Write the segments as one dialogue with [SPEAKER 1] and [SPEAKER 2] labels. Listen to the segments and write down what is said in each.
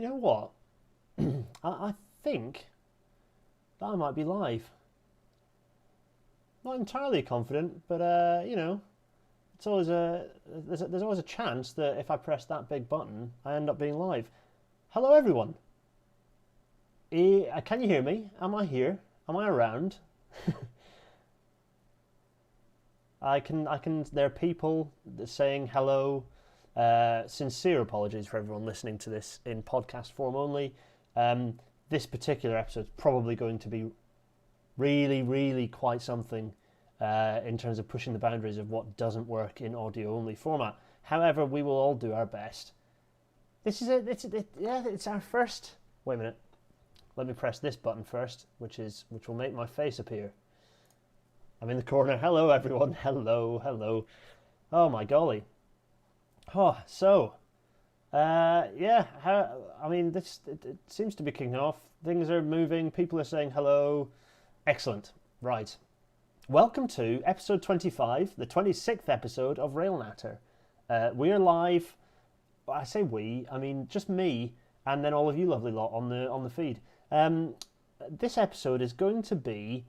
[SPEAKER 1] You know what? I think that I might be live. Not entirely confident, but it's always there's always a chance that if I press that big button, I end up being live. Hello, everyone. Can you hear me? Am I here? Am I around? I can. There are people saying hello. Sincere apologies for everyone listening to this in podcast form only. This particular episode is probably going to be really, really quite something in terms of pushing the boundaries of what doesn't work in audio only format. However, we will all do our best. This is it's our first. Wait a minute. Let me press this button first, which will make my face appear. I'm in the corner. Hello, everyone. Hello, hello. Oh my golly. Oh, so. It seems to be kicking off. Things are moving. People are saying hello. Excellent. Right. Welcome to episode 25, the 26th episode of Natter. We are live. I say we. I mean just me, and then all of you lovely lot on the feed. This episode is going to be.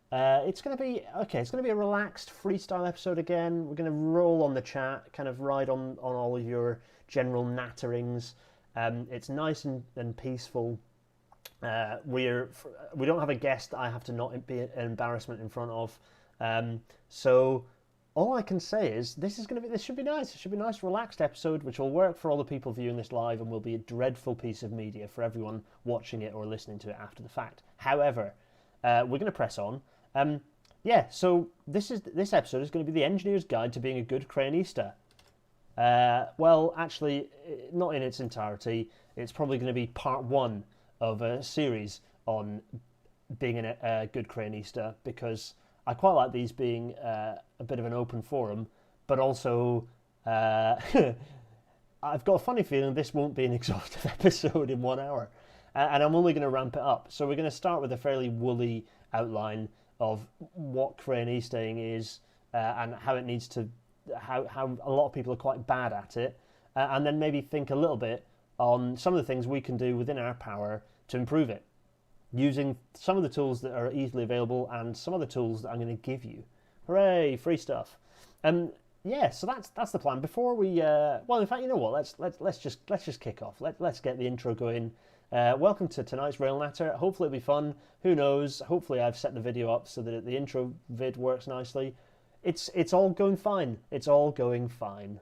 [SPEAKER 1] It's going to be a relaxed freestyle episode again. We're going to roll on the chat, kind of ride on all of your general natterings. It's nice and peaceful. We don't have a guest that I have to not be an embarrassment in front of. So all I can say is this should be nice. It should be a nice, relaxed episode, which will work for all the people viewing this live and will be a dreadful piece of media for everyone watching it or listening to it after the fact. However, we're going to press on. So this episode is going to be the engineer's guide to being a good Crayonista. Well, actually, not in its entirety. It's probably going to be part one of a series on being a good Crayonista, because I quite like these being a bit of an open forum, but also I've got a funny feeling this won't be an exhaustive episode in 1 hour, and I'm only going to ramp it up. So we're going to start with a fairly woolly outline of what Crayonistaing is and how it needs to, how a lot of people are quite bad at it, and then maybe think a little bit on some of the things we can do within our power to improve it, using some of the tools that are easily available and some of the tools that I'm going to give you. Hooray, free stuff. So that's the plan. Before we, in fact, you know what? Let's just kick off. Let's get the intro going. Welcome to tonight's Natter. Hopefully it'll be fun. Who knows? Hopefully I've set the video up so that the intro vid works nicely. It's all going fine. It's all going fine.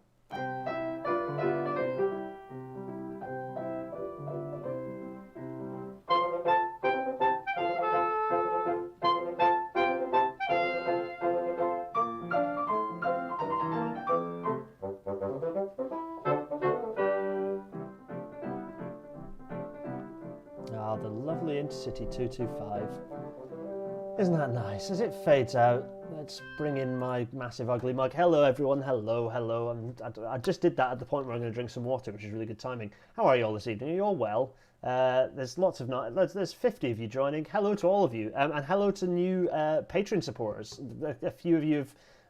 [SPEAKER 1] The lovely Intercity 225. Isn't that nice? As it fades out, let's bring in my massive ugly mug. Hello, everyone. Hello, hello. I just did that at the point where I'm going to drink some water, which is really good timing. How are you all this evening? Are you all well? There's lots of there's 50 of you joining. Hello to all of you, and hello to new Patreon supporters. A few of you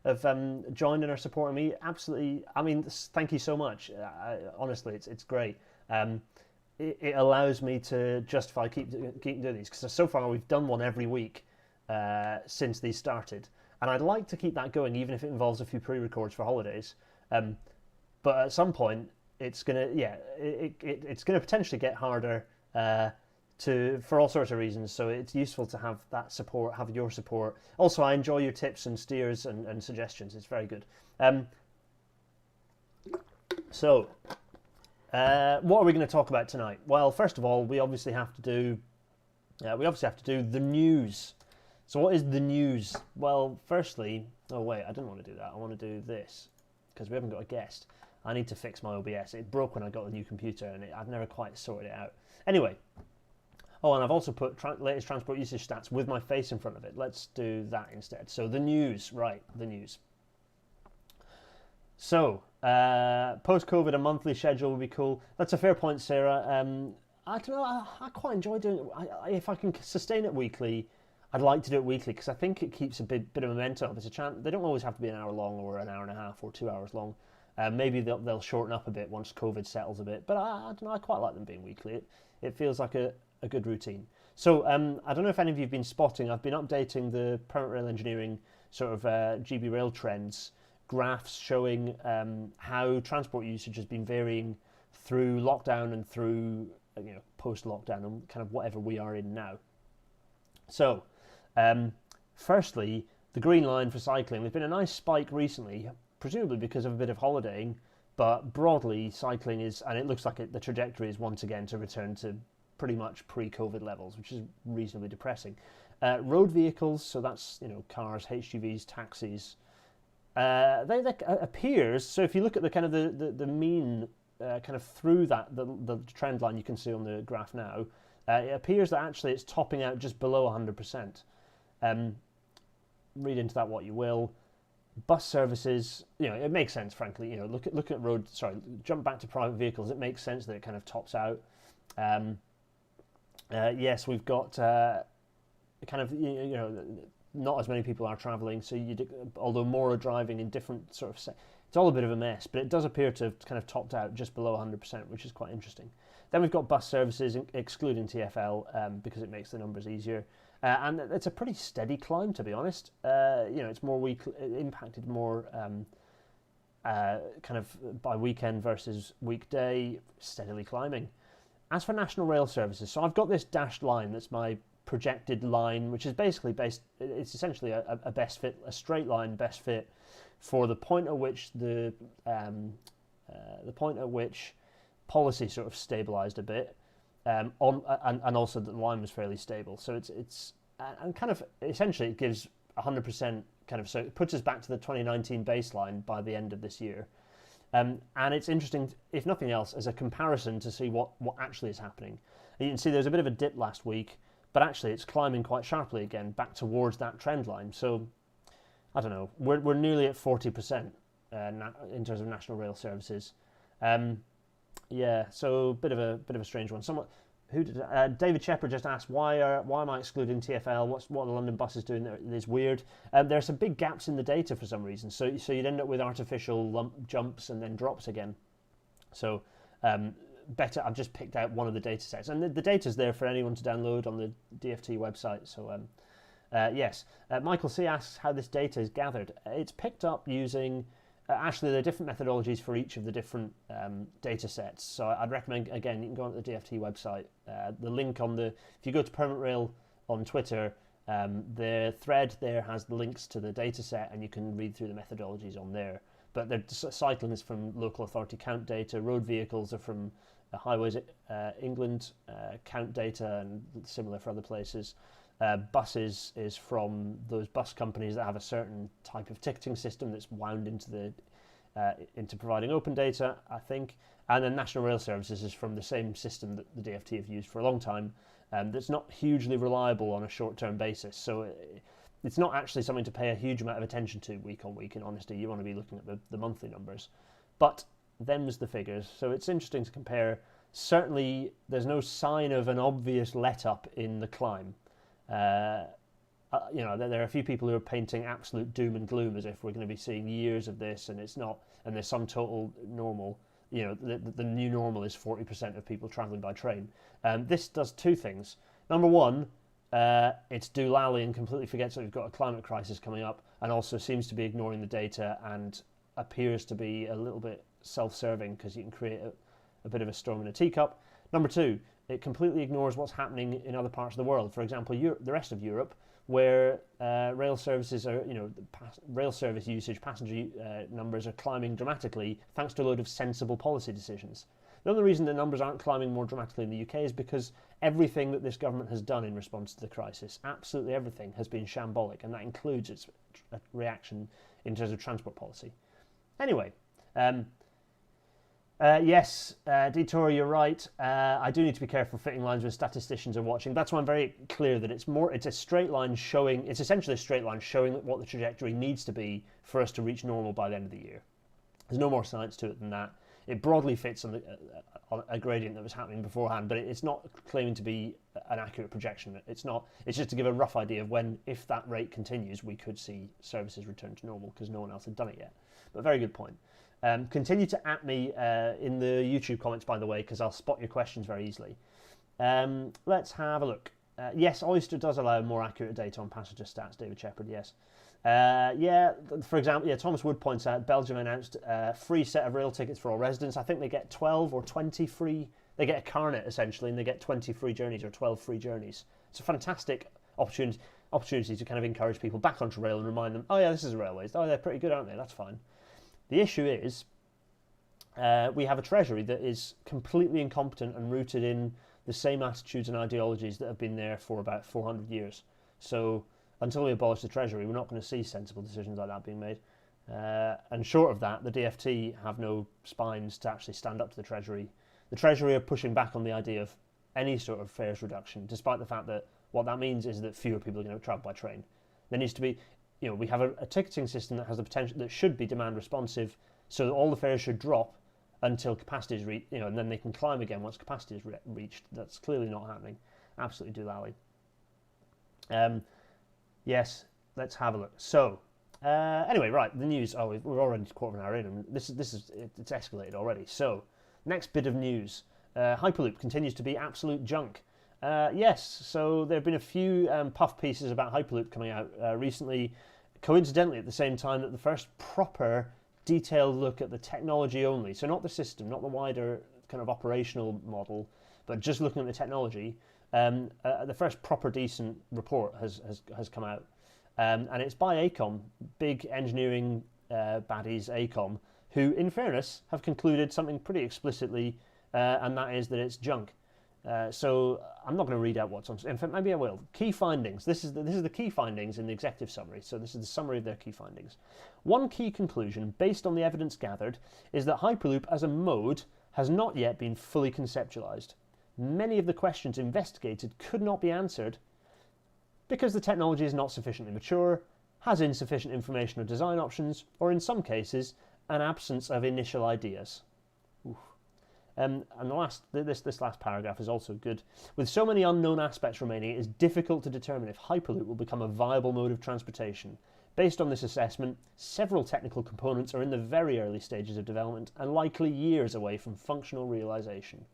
[SPEAKER 1] have joined and are supporting me. Absolutely. I mean, thank you so much. Honestly, it's great. It allows me to justify keep doing these, because so far we've done one every week since these started, and I'd like to keep that going, even if it involves a few pre-records for holidays. But at some point, it's gonna potentially get harder for all sorts of reasons. So it's useful to have that support, have your support. Also, I enjoy your tips and steers and suggestions. It's very good. What are we going to talk about tonight? Well, first of all, we obviously have to do the news. So what is the news? Well, firstly, oh wait, I didn't want to do that. I want to do this because we haven't got a guest. I need to fix my OBS. It broke when I got the new computer, and I've never quite sorted it out. Anyway, and I've also put latest transport usage stats with my face in front of it. Let's do that instead. So the news, right? The news. So, post-COVID, a monthly schedule would be cool. That's a fair point, Sarah. I don't know, I quite enjoy doing it. If I can sustain it weekly, I'd like to do it weekly, because I think it keeps a bit of momentum. There's a chance, they don't always have to be an hour long or an hour and a half or 2 hours long. Maybe they'll shorten up a bit once COVID settles a bit, but I don't know, I quite like them being weekly. It feels like a good routine. So I don't know if any of you have been spotting, I've been updating the Permanent Rail Engineering sort of GB Rail trends, graphs showing how transport usage has been varying through lockdown and through post-lockdown and kind of whatever we are in now. So firstly, the green line for cycling, there's been a nice spike recently, presumably because of a bit of holidaying, but broadly cycling is, and it looks like the trajectory is once again to return to pretty much pre-COVID levels, which is reasonably depressing. Road vehicles, so that's cars, HGVs, taxis, they appears, so if you look at the kind of the mean kind of through that the trend line you can see on the graph now, it appears that actually it's topping out just below 100%. Read into that what you will. Bus services, it makes sense, frankly. Look at road. Sorry, jump back to private vehicles. It makes sense that it kind of tops out. Yes, we've got kind of not as many people are travelling, so although more are driving in different sort of. It's all a bit of a mess, but it does appear to have kind of topped out just below 100%, which is quite interesting. Then we've got bus services, excluding TfL, because it makes the numbers easier. And it's a pretty steady climb, to be honest. It's more impacted more kind of by weekend versus weekday, steadily climbing. As for national rail services, so I've got this dashed line that's my projected line, which is basically it's essentially a best fit, a straight line best fit for the point at which the point at which policy sort of stabilised a bit, and also that the line was fairly stable. So it's and kind of essentially it gives 100% kind of, so it puts us back to the 2019 baseline by the end of this year. And it's interesting, if nothing else, as a comparison to see what actually is happening. And you can see there's a bit of a dip last week, but actually it's climbing quite sharply again back towards that trend line. So I don't know, we're nearly at 40% in terms of national rail services. Yeah, so bit of a strange one. David Shepard just asked why am I excluding TfL? What are the London buses doing there? It's weird. There are some big gaps in the data for some reason. So you'd end up with artificial jumps and then drops again. So better. I've just picked out one of the data sets, and the data's there for anyone to download on the DFT website. So yes, Michael C asks how this data is gathered. It's picked up using. Actually, there are different methodologies for each of the different data sets. So I'd recommend, again, you can go on to the DFT website. The link if you go to Permanent Rail on Twitter, the thread there has the links to the data set, and you can read through the methodologies on there. But cycling is from local authority count data. Road vehicles are from Highways England count data, and similar for other places. Buses is from those bus companies that have a certain type of ticketing system that's wound into providing open data, I think. And then National Rail Services is from the same system that the DFT have used for a long time, that's not hugely reliable on a short-term basis. So it's not actually something to pay a huge amount of attention to week on week. In honesty, you want to be looking at the monthly numbers. But them's the figures. So it's interesting to compare. Certainly, there's no sign of an obvious let-up in the climb. There are a few people who are painting absolute doom and gloom as if we're going to be seeing years of this, and it's not, and there's some total normal. The new normal is 40% of people travelling by train. This does two things. Number one, it's doolally and completely forgets that we've got a climate crisis coming up, and also seems to be ignoring the data and appears to be a little bit self-serving because you can create a bit of a storm in a teacup. Number two, it completely ignores what's happening in other parts of the world. For example, the rest of Europe, where rail services are, rail service usage, passenger numbers are climbing dramatically thanks to a load of sensible policy decisions. The only reason the numbers aren't climbing more dramatically in the UK is because everything that this government has done in response to the crisis, absolutely everything, has been shambolic, and that includes its reaction in terms of transport policy. Anyway, yes, Detour, you're right. I do need to be careful fitting lines when statisticians are watching. That's why I'm very clear that it's a straight line showing, it's essentially a straight line showing what the trajectory needs to be for us to reach normal by the end of the year. There's no more science to it than that. It broadly fits on a gradient that was happening beforehand, but it's not claiming to be an accurate projection. It's not. It's just to give a rough idea of when, if that rate continues, we could see services return to normal, because no one else had done it yet. But very good point. Continue to at me in the YouTube comments, by the way, because I'll spot your questions very easily. Let's have a look. Yes, Oyster does allow more accurate data on passenger stats, David Shepherd, yes. For example, Thomas Wood points out Belgium announced a free set of rail tickets for all residents. I think they get 12 or 20 free, they get a carnet essentially, and they get 20 free journeys or 12 free journeys. It's a fantastic opportunity to kind of encourage people back onto rail and remind them, oh yeah, this is railways. Oh, they're pretty good, aren't they? That's fine. The issue is we have a treasury that is completely incompetent and rooted in the same attitudes and ideologies that have been there for about 400 years. So until we abolish the treasury, we're not going to see sensible decisions like that being made. And short of that, the DfT have no spines to actually stand up to the treasury. The treasury are pushing back on the idea of any sort of fares reduction, despite the fact that what that means is that fewer people are going to travel by train. There needs to be, we have a ticketing system that has the potential, that should be demand responsive, so that all the fares should drop until capacity is reached, and then they can climb again once capacity is reached. That's clearly not happening. Absolutely doolally. Yes, let's have a look. So, anyway, right, the news. Oh, we're already a quarter of an hour in, and it's escalated already. So, next bit of news. Hyperloop continues to be absolute junk. Yes, so there have been a few puff pieces about Hyperloop coming out recently, coincidentally at the same time that the first proper detailed look at the technology only, so not the system, not the wider kind of operational model, but just looking at the technology. The first proper decent report has come out, and it's by AECOM, big engineering baddies AECOM, who, in fairness, have concluded something pretty explicitly, and that is that it's junk. So I'm not going to read out what's on. In fact, maybe I will. Key findings. This is the key findings in the executive summary. So this is the summary of their key findings. One key conclusion, based on the evidence gathered, is that Hyperloop as a mode has not yet been fully conceptualized. Many of the questions investigated could not be answered because the technology is not sufficiently mature, has insufficient information or design options, or in some cases, an absence of initial ideas. Oof. And this last paragraph is also good. With so many unknown aspects remaining, it is difficult to determine if Hyperloop will become a viable mode of transportation. Based on this assessment, several technical components are in the very early stages of development and likely years away from functional realization.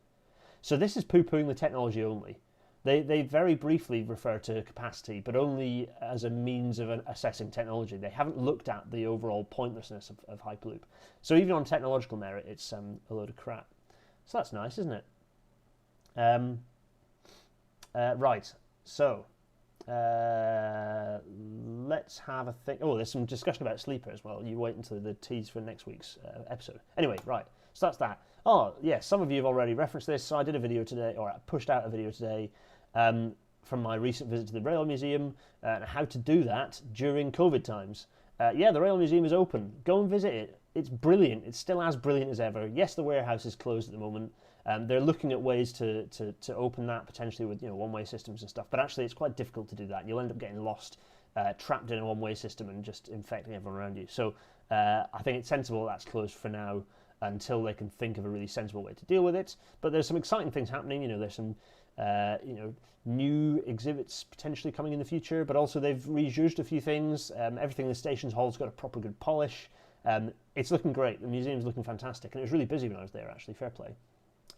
[SPEAKER 1] So this is poo-pooing the technology only. They very briefly refer to capacity, but only as a means of assessing technology. They haven't looked at the overall pointlessness of Hyperloop. So even on technological merit, it's a load of crap. So that's nice, isn't it? Right, so let's have a think. Oh, there's some discussion about Sleeper as well. You wait until the tease for next week's episode. Anyway, right, so that's that. Oh, yes, some of you have already referenced this. So I did a video today, or I pushed out a video today from my recent visit to the Rail Museum and how to do that during COVID times. The Rail Museum is open. Go and visit it. It's brilliant. It's still as brilliant as ever. Yes, the warehouse is closed at the moment. They're looking at ways to open that potentially with one-way systems and stuff. But actually, it's quite difficult to do that. You'll end up getting lost, trapped in a one-way system, and just infecting everyone around you. So I think it's sensible that's closed for now until they can think of a really sensible way to deal with it. But there's some exciting things happening. There's some new exhibits potentially coming in the future. But also they've rejudged a few things. Everything in the stations hall's got a proper good polish. It's looking great. The museum's looking fantastic, and it was really busy when I was there, actually. Fair play.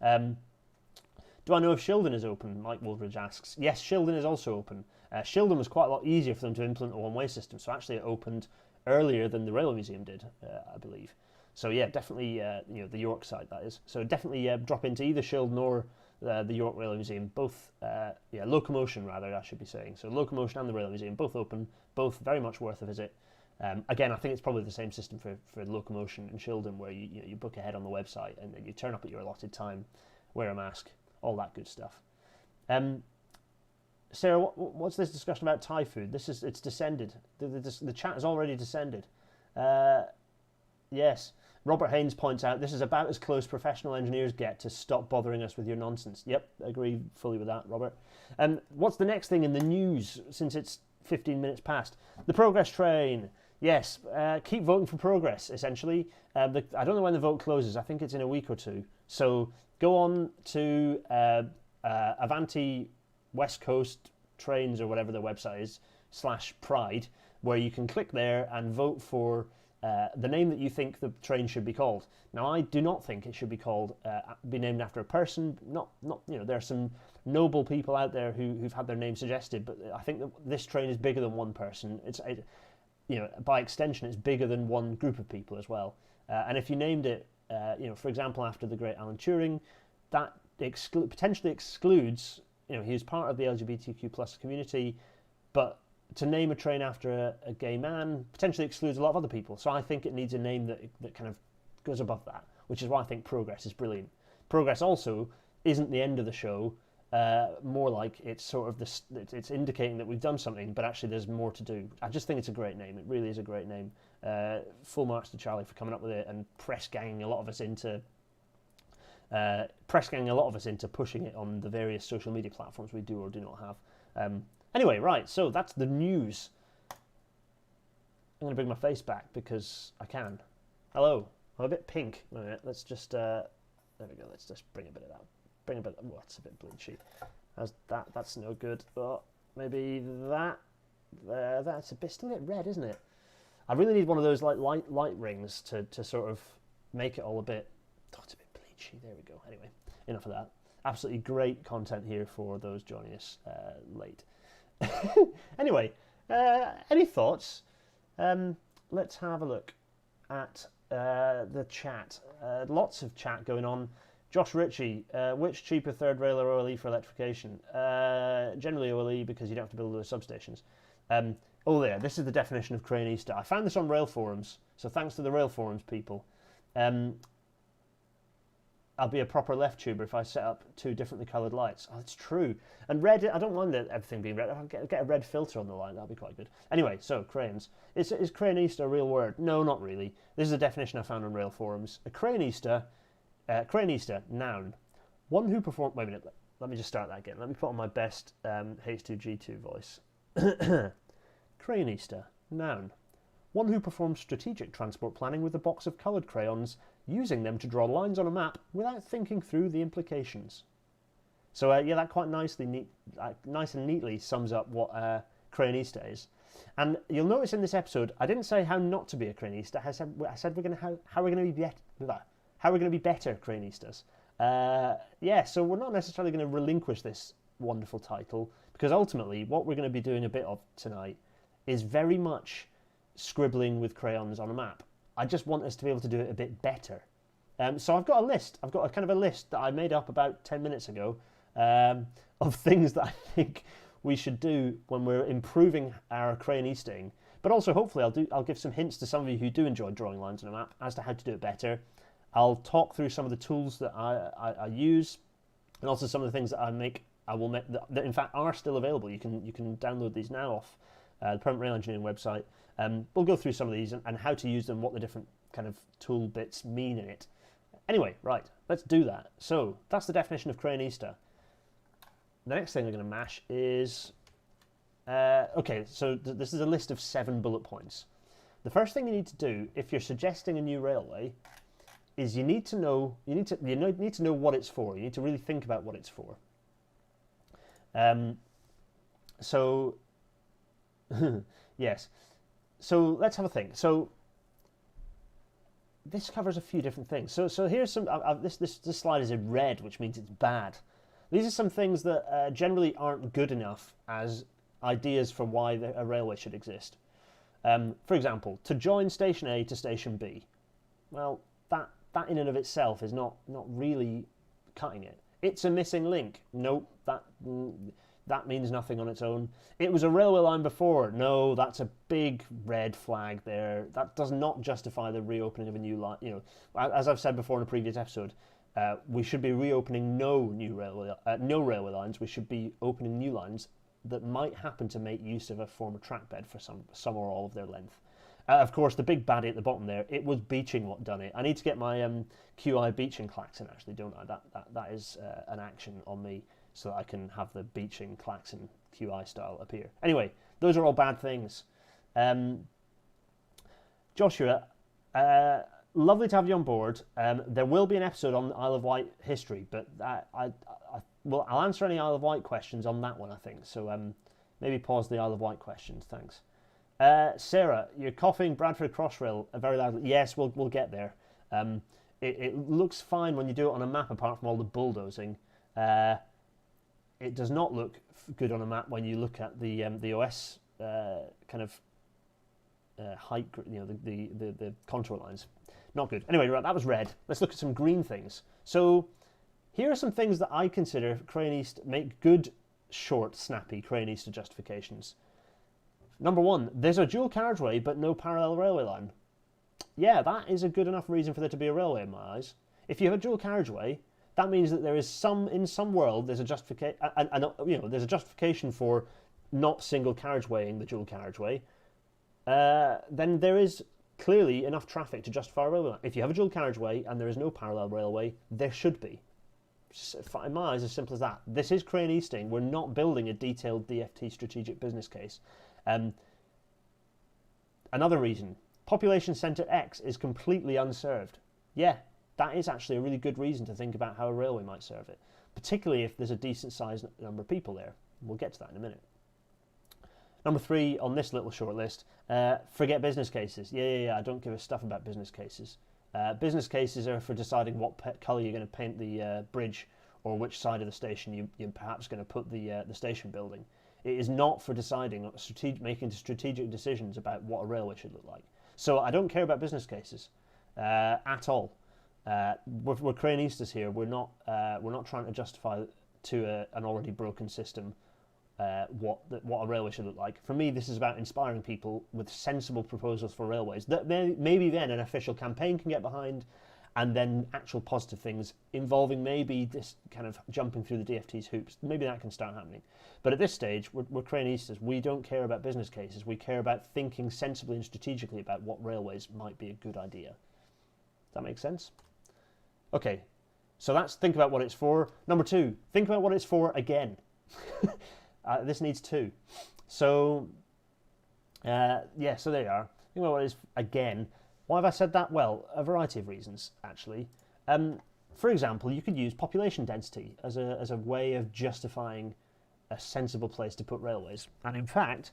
[SPEAKER 1] Do I know if Shildon is open? Mike Waldridge asks. Yes, Shildon is also open. Shildon was quite a lot easier for them to implement a one-way system, so actually it opened earlier than the Rail Museum did, I believe. So yeah, definitely, the York side, that is. So definitely drop into either Shildon or the York Rail Museum. Both, Locomotion rather, I should be saying. So Locomotion and the Rail Museum, both open, both very much worth a visit. Again, I think it's probably the same system for Locomotion and Shildon, where you book ahead on the website and then you turn up at your allotted time, wear a mask, all that good stuff. Sarah, what's this discussion about Thai food? It's descended. The chat has already descended. Yes. Robert Haynes points out this is about as close professional engineers get to stop bothering us with your nonsense. Yep, agree fully with that, Robert. What's the next thing in the news since it's 15 minutes past? The progress train. Yes, keep voting for progress, essentially. I don't know when the vote closes. I think it's in a week or two. So go on to Avanti West Coast Trains or whatever their website is, /Pride, where you can click there and vote for the name that you think the train should be called. Now, I do not think it should be called, be named after a person. Not there are some noble people out there who've had their name suggested, but I think that this train is bigger than one person. By extension, it's bigger than one group of people as well. And if you named it, for example, after the great Alan Turing, that potentially excludes, he was part of the LGBTQ plus community, but to name a train after a gay man potentially excludes a lot of other people. So I think it needs a name that kind of goes above that, which is why I think Progress is brilliant. Progress also isn't the end of the show, more like it's sort of it's indicating that we've done something, but actually there's more to do. I just think it's a great name. It really is a great name. Full marks to Charlie for coming up with it and press ganging a lot of us into pushing it on the various social media platforms we do or do not have. Anyway, right, so that's the news. I'm going to bring my face back because I can. Hello. I'm a bit pink. Wait a minute, let's just, there we go, let's just bring a bit of that. Oh, that's a bit bleachy. How's that? That's no good. Oh, maybe that. There, that's still a bit red, isn't it? I really need one of those like light rings to sort of make it all a bit, it's a bit bleachy. There we go. Anyway, enough of that. Absolutely great content here for those joining us late. Anyway, any thoughts? Let's have a look at the chat. Lots of chat going on. Josh Ritchie, which cheaper third rail or OLE for electrification? Generally OLE because you don't have to build those substations. This is the definition of Crayonista. I found this on rail forums, so thanks to the rail forums people. I'll be a proper left tuber if I set up 2 differently coloured lights. Oh, that's true. And red, I don't mind everything being red. I'll get a red filter on the light. That'll be quite good. Anyway, so crayons. Is Crayonista a real word? No, not really. This is a definition I found on rail forums. A Crayonista, noun. One who performs... Wait a minute. Let me just start that again. Let me put on my best H2G2 voice. Crayonista, noun. One who performs strategic transport planning with a box of coloured crayons, using them to draw lines on a map without thinking through the implications. So that quite nice and neatly sums up what Crayonista is. And you'll notice in this episode, I didn't say how not to be a Crayonista. I said how we're going to be better Crayonistas. So we're not necessarily going to relinquish this wonderful title, because ultimately what we're going to be doing a bit of tonight is very much scribbling with crayons on a map. I just want us to be able to do it a bit better. So I've got a list. I've got a kind of a list that I made up about 10 minutes ago of things that I think we should do when we're improving our Crayonisting. But also, hopefully, I'll give some hints to some of you who do enjoy drawing lines on a map as to how to do it better. I'll talk through some of the tools that I use, and also some of the things that I will make that in fact are still available. You can download these now off the Permanent Rail Engineering website. We'll go through some of these and how to use them, what the different kind of tool bits mean in it. Anyway, right, let's do that. So that's the definition of Crayonista. The next thing we're going to mash is this is a list of 7 bullet points. The first thing you need to do if you're suggesting a new railway is you need to know what it's for. You need to really think about what it's for. Yes. So let's have a think. So this covers a few different things. So here's some. This slide is in red, which means it's bad. These are some things that generally aren't good enough as ideas for why a railway should exist. For example, to join station A to station B. Well, that in and of itself is not really cutting it. It's a missing link. Nope, that means nothing on its own. It was a railway line before. No, that's a big red flag there. That does not justify the reopening of a new line. As I've said before in a previous episode, we should be reopening no railway lines. We should be opening new lines that might happen to make use of a former track bed for some or all of their length. Of course, the big baddie at the bottom there, it was beaching what done it. I need to get my QI beaching klaxon, actually, don't I? That is an action on me, so that I can have the beaching klaxon QI style appear. Anyway, those are all bad things. Joshua, lovely to have you on board. There will be an episode on Isle of Wight history, but I'll answer any Isle of Wight questions on that one, I think. So maybe pause the Isle of Wight questions. Thanks. Sarah, you're coughing Bradford Crossrail very loudly. Yes, we'll get there. It looks fine when you do it on a map, apart from all the bulldozing. It does not look good on a map when you look at the OS kind of height, the contour lines. Not good. Anyway, right, that was red. Let's look at some green things. So here are some things that I consider Crayonista make good, short, snappy Crayonista justifications. Number one, there's a dual carriageway but no parallel railway line. Yeah, that is a good enough reason for there to be a railway in my eyes. If you have a dual carriageway, that means that there is in some world there's a justification, there's a justification for not single carriagewaying the dual carriageway. Then there is clearly enough traffic to justify a railway line. If you have a dual carriageway and there is no parallel railway, there should be. In my eyes, as simple as that. This is Crayonista. We're not building a detailed DFT strategic business case. Another reason, population centre X is completely unserved. Yeah, that is actually a really good reason to think about how a railway might serve it, particularly if there's a decent sized number of people there. We'll get to that in a minute. Number 3 on this little short list, forget business cases. Yeah, I don't give a stuff about business cases. Business cases are for deciding what colour you're going to paint the bridge, or which side of the station you're perhaps going to put the station building. It is not for deciding, making strategic decisions about what a railway should look like. So I don't care about business cases at all. We're Crayonistas here. We're not trying to justify to an already broken system what a railway should look like. For me, this is about inspiring people with sensible proposals for railways that maybe then an official campaign can get behind, and then actual positive things involving maybe this kind of jumping through the DFT's hoops. Maybe that can start happening. But at this stage, we're Crayonistas. We don't care about business cases. We care about thinking sensibly and strategically about what railways might be a good idea. Does that make sense? Okay, so that's think about what it's for. Number 2, think about what it's for again. This needs 2. So, so there you are. Think about what it is again. Why have I said that? Well, a variety of reasons, actually. For example, you could use population density as a way of justifying a sensible place to put railways. And in fact,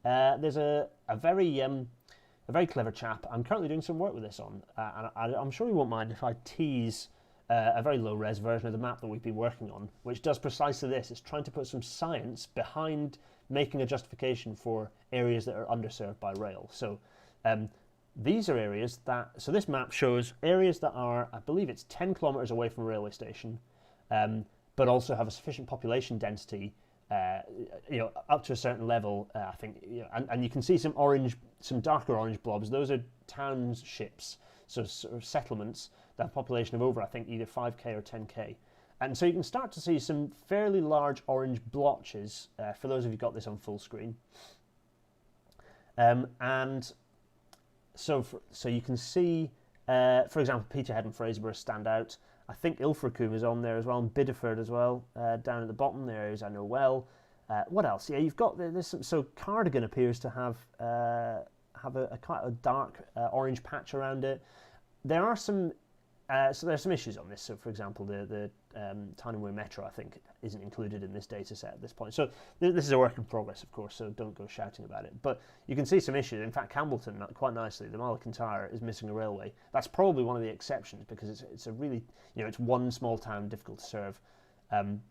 [SPEAKER 1] there's a very clever chap. I'm currently doing some work with this on, and I'm sure he won't mind if I tease a very low-res version of the map that we've been working on, which does precisely this. It's trying to put some science behind making a justification for areas that are underserved by rail. So these are areas so this map shows areas that are, I believe it's 10 kilometres away from a railway station, but also have a sufficient population density, up to a certain level, I think, and you can see some darker orange blobs. Those are townships, so sort of settlements that have a population of over, I think, either 5k or 10k. And so you can start to see some fairly large orange blotches, for those of you who got this on full screen. And so you can see, for example, Peterhead and Fraserburgh stand out. I think Ilfracombe is on there as well, and Bideford as well, down at the bottom, the areas I know well. What else? Yeah, you've got this. So Cardigan appears to have a quite a dark orange patch around it. There are some there's some issues on this. So, for example, the Tyne Metro, I think, isn't included in this data set at this point. So this is a work in progress, of course, so don't go shouting about it. But you can see some issues. In fact, Campbellton, quite nicely, the Mile of Kintyre is missing a railway. That's probably one of the exceptions, because it's a really, it's one small town, difficult to serve.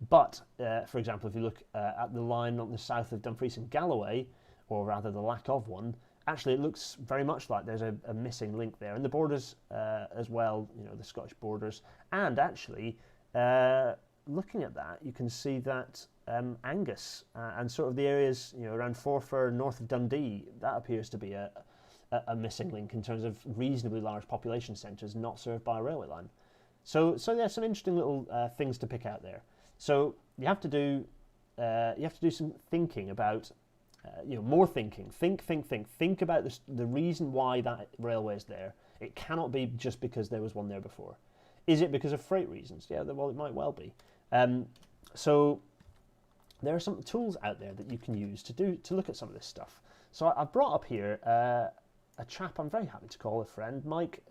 [SPEAKER 1] But, for example, if you look at the line on the south of Dumfries and Galloway, or rather the lack of one, actually it looks very much like there's a missing link there. And the borders as well, the Scottish borders. And actually, looking at that, you can see that Angus and sort of the areas around Forfar, north of Dundee, that appears to be a missing link in terms of reasonably large population centres not served by a railway line. So there's some interesting little things to pick out there. So you have to do some thinking about more thinking. Think about the reason why that railway is there. It cannot be just because there was one there before. Is it because of freight reasons? Yeah, well, it might well be. So there are some tools out there that you can use to look at some of this stuff. So I've brought up here a chap I'm very happy to call a friend. Mike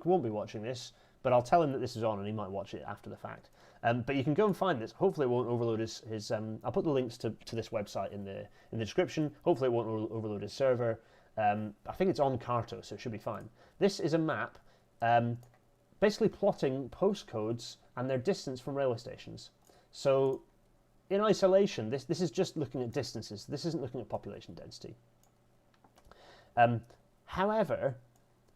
[SPEAKER 1] won't be watching this, but I'll tell him that this is on and he might watch it after the fact. But you can go and find this. Hopefully it won't overload his I'll put the links to this website in the description. Hopefully it won't overload his server. I think it's on Carto, so it should be fine. This is a map basically plotting postcodes and their distance from railway stations. So in isolation, this is just looking at distances. This isn't looking at population density. However,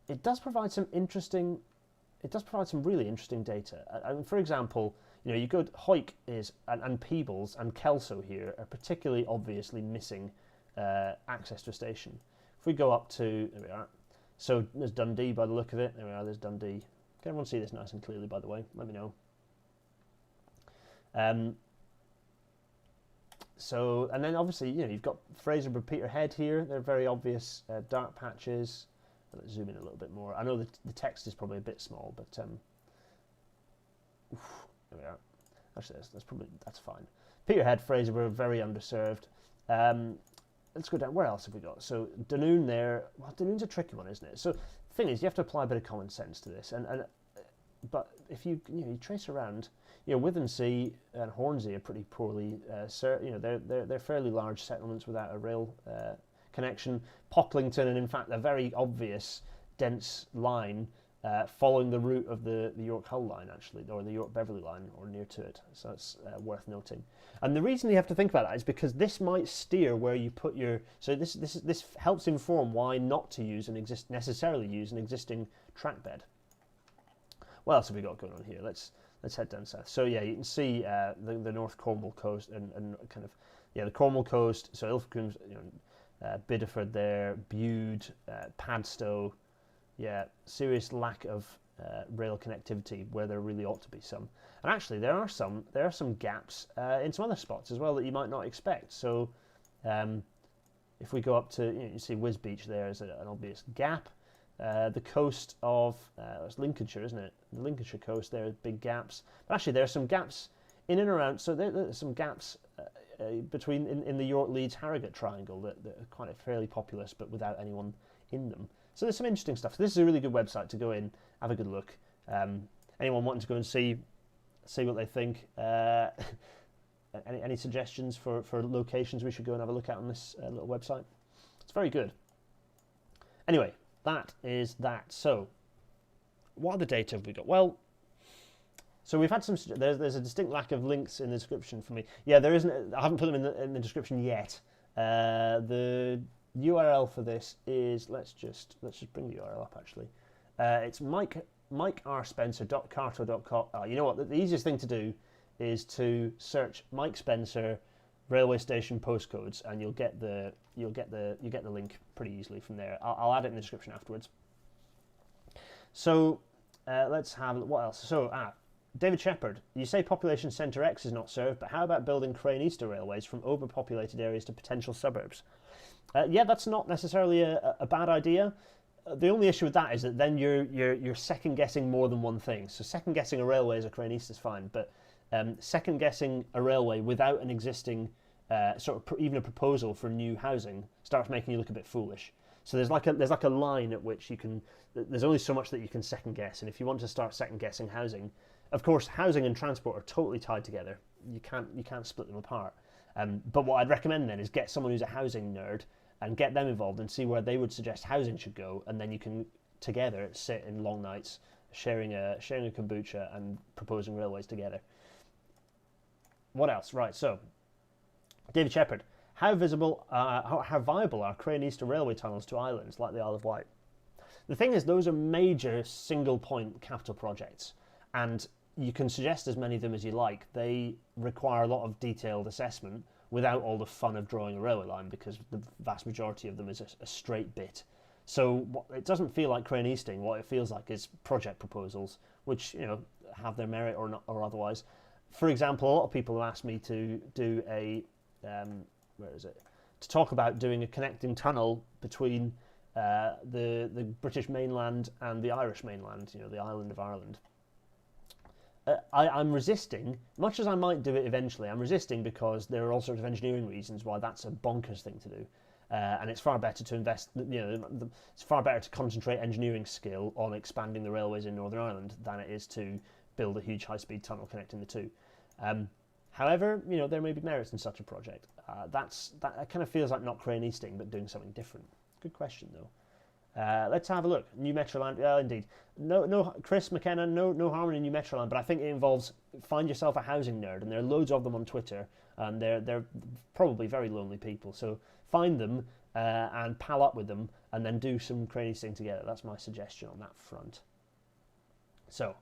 [SPEAKER 1] it does provide some really interesting data. For example, you go to Hoyk and Peebles and Kelso here are particularly obviously missing access to a station. If we go up to, there we are. So there's Dundee by the look of it. There we are, there's Dundee. Can everyone see this nice and clearly, by the way? Let me know. So, and then obviously, you've got Fraserburgh, Peterhead here. They're very obvious dark patches. Let's zoom in a little bit more. I know the text is probably a bit small, but there we are. Actually, that's fine. Peterhead, Fraserburgh, very underserved. Let's go down. Where else have we got? So Dunoon there. Well, Dunoon's a tricky one, isn't it? So the thing is, you have to apply a bit of common sense to this. But if you trace around, Withensea and Hornsey are pretty poorly they're fairly large settlements without a rail connection. Pocklington, and in fact a very obvious dense line following the route of the York Hull line, actually, or the York Beverley line, or near to it. So that's worth noting. And the reason you have to think about that is because this might steer where you put your. So this helps inform why not to necessarily use an existing track bed. What else have we got going on here? Let's head down south. So yeah, you can see the North Cornwall coast and kind of the Cornwall coast. So Ilfracombe, Bideford there, Bude, Padstow. Yeah, serious lack of rail connectivity where there really ought to be some. And actually, there are some gaps in some other spots as well that you might not expect. So if we go up to, you see Wisbech there is an obvious gap. The coast of it's Lincolnshire, isn't it? The Lincolnshire coast, there are big gaps. But actually, there are some gaps in and around. So there's some gaps between in the York Leeds Harrogate triangle that are quite fairly populous, but without anyone in them. So there's some interesting stuff. So this is a really good website to go in, have a good look. Anyone wanting to go and see what they think? Any suggestions for locations we should go and have a look at on this little website? It's very good. Anyway, that is that. So, what other data have we got? Well, so we've had some. There's a distinct lack of links in the description for me. Yeah, there isn't. I haven't put them in the description yet. The URL for this is let's just bring the URL up actually. It's mikerspencer.carto.com. You know what? The easiest thing to do is to search Mike Spencer railway station postcodes, and you'll get the link pretty easily from there. I'll add it in the description afterwards. So let's have what else. So David Shepherd, you say population centre X is not served, but how about building Crayonista railways from overpopulated areas to potential suburbs? Yeah, that's not necessarily a bad idea. The only issue with that is that then you're second guessing more than one thing. So second guessing a railway as a Crayonista is fine, but second guessing a railway without an existing even a proposal for new housing starts making you look a bit foolish. So there's like a line at which you can. There's only so much that you can second guess, and if you want to start second guessing housing, of course, housing and transport are totally tied together. You can't split them apart. But what I'd recommend then is get someone who's a housing nerd and get them involved and see where they would suggest housing should go, and then you can together sit in long nights sharing a kombucha and proposing railways together. What else? Right, so David Shepherd, how viable are Crayonista railway tunnels to islands like the Isle of Wight? The thing is, those are major single-point capital projects, and you can suggest as many of them as you like. They require a lot of detailed assessment without all the fun of drawing a railway line, because the vast majority of them is a straight bit. So it doesn't feel like Crayonisting. What it feels like is project proposals, which have their merit or not, or otherwise. For example, a lot of people have asked me to do to talk about doing a connecting tunnel between the British mainland and the Irish mainland, the island of Ireland. I'm resisting, much as I might do it eventually. I'm resisting because there are all sorts of engineering reasons why that's a bonkers thing to do. and it's far better to invest. It's far better to concentrate engineering skill on expanding the railways in Northern Ireland than it is to build a huge high-speed tunnel connecting the two. However, there may be merits in such a project. That kind of feels like not Crayonisting, but doing something different. Good question, though. Let's have a look. New Metro line. Indeed. No, Chris McKenna. No harm in a new Metro line, but I think it involves find yourself a housing nerd, and there are loads of them on Twitter, and they're probably very lonely people. So find them and pal up with them, and then do some Crayonisting together. That's my suggestion on that front. So,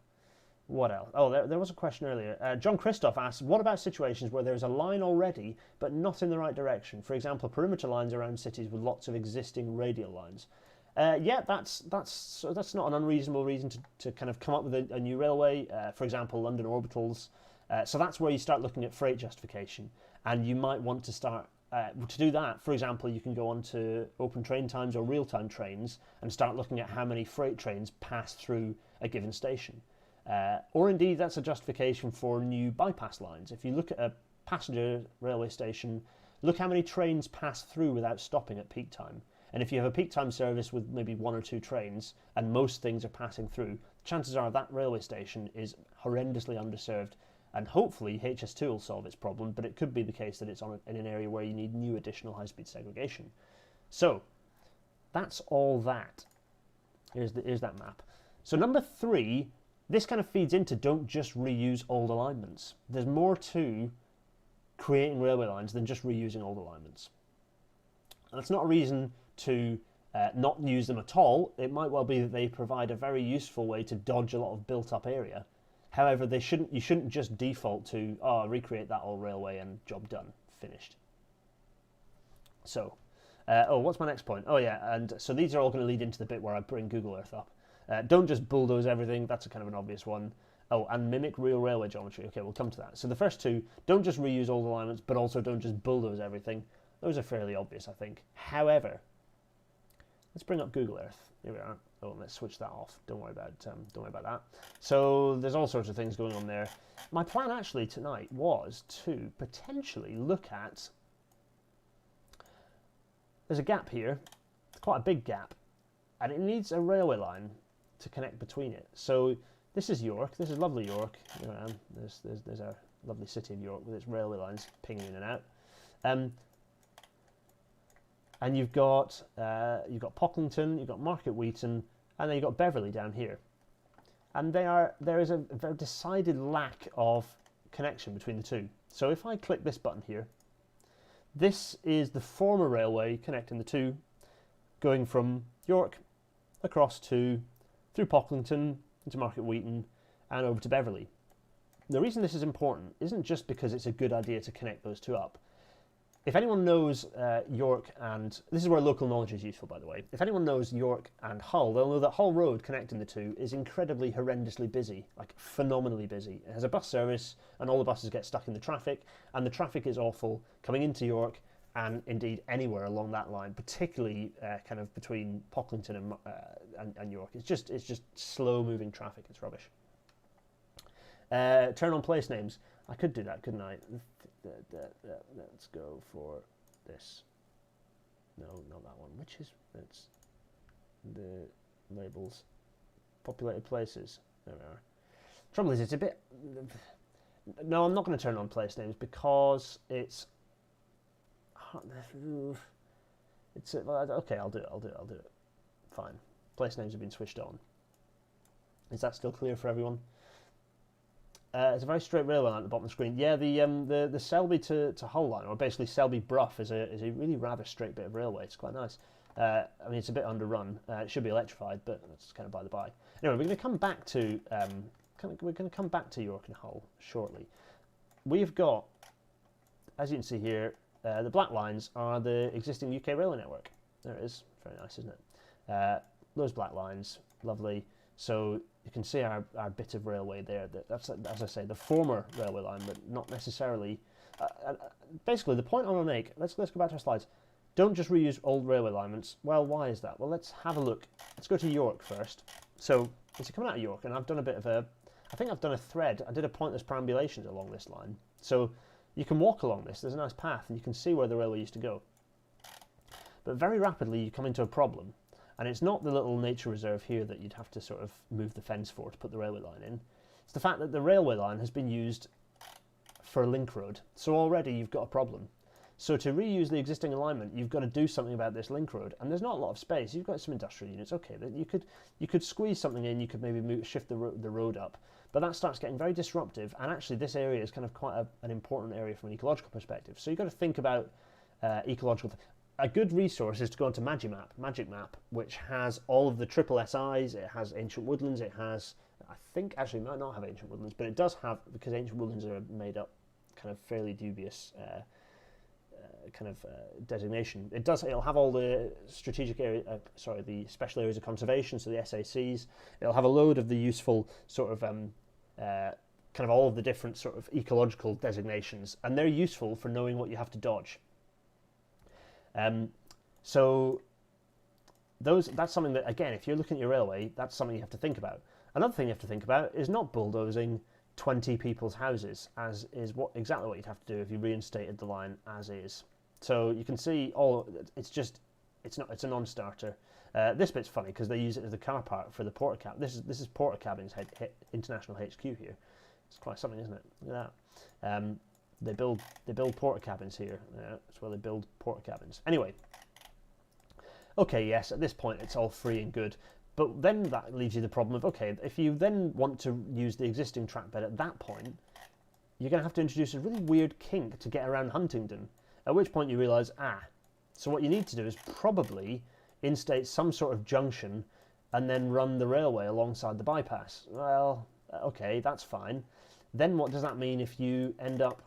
[SPEAKER 1] what else? Oh, there was a question earlier. John Christoph asks, what about situations where there's a line already, but not in the right direction? For example, perimeter lines around cities with lots of existing radial lines. Yeah, that's not an unreasonable reason to kind of come up with a new railway. For example, London orbitals. So that's where you start looking at freight justification, and you might want to start to do that. For example, you can go on to open train times or real-time trains and start looking at how many freight trains pass through a given station. Or indeed, that's a justification for new bypass lines. If you look at a passenger railway station, look how many trains pass through without stopping at peak time. And if you have a peak time service with maybe 1 or 2 trains and most things are passing through, chances are that railway station is horrendously underserved, and hopefully HS2 will solve its problem, but it could be the case that it's in an area where you need new additional high-speed segregation. So that's all that. Here's that map. So number 3, this kind of feeds into don't just reuse old alignments. There's more to creating railway lines than just reusing old alignments. And that's not a reason to not use them at all. It might well be that they provide a very useful way to dodge a lot of built-up area. However, you shouldn't just default to recreate that old railway and job done, finished. So, what's my next point? Oh yeah, and so these are all going to lead into the bit where I bring Google Earth up. Don't just bulldoze everything. That's a kind of an obvious one. Oh, and mimic real railway geometry. Okay, we'll come to that. So the first two, don't just reuse old alignments, but also don't just bulldoze everything. Those are fairly obvious, I think. However, let's bring up Google Earth. Here we are. Oh, let's switch that off. Don't worry about that. So there's all sorts of things going on there. My plan actually tonight was to potentially look at. There's a gap here. It's quite a big gap, and it needs a railway line to connect between it. So this is York. This is lovely York. Here I am. There's our lovely city of York with its railway lines pinging in and out. And you've got Pocklington, you've got Market Wheaton, and then you've got Beverley down here. And there is a very decided lack of connection between the two. So if I click this button here, this is the former railway connecting the two, going from York across through Pocklington into Market Wheaton and over to Beverley. The reason this is important isn't just because it's a good idea to connect those two up. If anyone knows York, and this is where local knowledge is useful, by the way. If anyone knows York and Hull, they'll know that Hull Road connecting the two is incredibly horrendously busy, like phenomenally busy. It has a bus service, and all the buses get stuck in the traffic, and the traffic is awful coming into York, and indeed anywhere along that line, particularly kind of between Pocklington and York. It's just slow-moving traffic. It's rubbish. Turn on place names. I could do that, couldn't I? Let's go for this. No, not that one. It's the labels. Populated places. There we are. Trouble is, it's a bit. No, I'm not going to turn on place names because it's. Okay, I'll do it. Fine. Place names have been switched on. Is that still clear for everyone? It's a very straight railway line at the bottom of the screen. Yeah, the Selby to Hull line, or basically Selby Brough, is a really rather straight bit of railway. It's quite nice. I mean, it's a bit underrun. It should be electrified, but that's kind of by the by. Anyway, we're going to come back to York and Hull shortly. We've got, as you can see here, the black lines are the existing UK railway network. There it is. Very nice, isn't it? Those black lines, lovely. So you can see our bit of railway there. That's, as I say, the former railway line, but not necessarily. Basically, the point I want to make. Let's go back to our slides. Don't just reuse old railway alignments. Well, why is that? Well, let's have a look. Let's go to York first. So it's coming out of York, and I've done a bit of a. I think I've done a thread. I did a pointless perambulations along this line. So you can walk along this. There's a nice path, and you can see where the railway used to go. But very rapidly you come into a problem. And it's not the little nature reserve here that you'd have to sort of move the fence for to put the railway line in. It's the fact that the railway line has been used for a link road. So already you've got a problem. So to reuse the existing alignment, you've got to do something about this link road. And there's not a lot of space. You've got some industrial units. Okay, you could squeeze something in. You could maybe shift the road up. But that starts getting very disruptive. And actually this area is kind of quite an important area from an ecological perspective. So you've got to think about ecological... A good resource is to go onto Magic Map, which has all of the triple SIs. It has Ancient Woodlands. It has, I think, actually, it might not have Ancient Woodlands, but it does have, because Ancient Woodlands are made up kind of fairly dubious designation. It'll have all the strategic area, the special areas of conservation, so the SACs. It'll have a load of the useful sort of kind of all of the different sort of ecological designations, and they're useful for knowing what you have to dodge. So that's something that, again, if you're looking at your railway, that's something you have to think about. Another thing you have to think about is not bulldozing 20 people's houses, as is exactly what you'd have to do if you reinstated the line as is. So you can see it's a non-starter. This bit's funny because they use it as the car park for the porta cab. This is porta cabins international HQ here. It's quite something, isn't it? Look at that. They build porta cabins here. That's where they build porta cabins. Anyway, okay, yes, at this point it's all free and good, but then that leaves you the problem of, okay, if you then want to use the existing track bed at that point, you're going to have to introduce a really weird kink to get around Huntingdon, at which point you realise, so what you need to do is probably instate some sort of junction and then run the railway alongside the bypass. Well, okay, that's fine. Then what does that mean if you end up...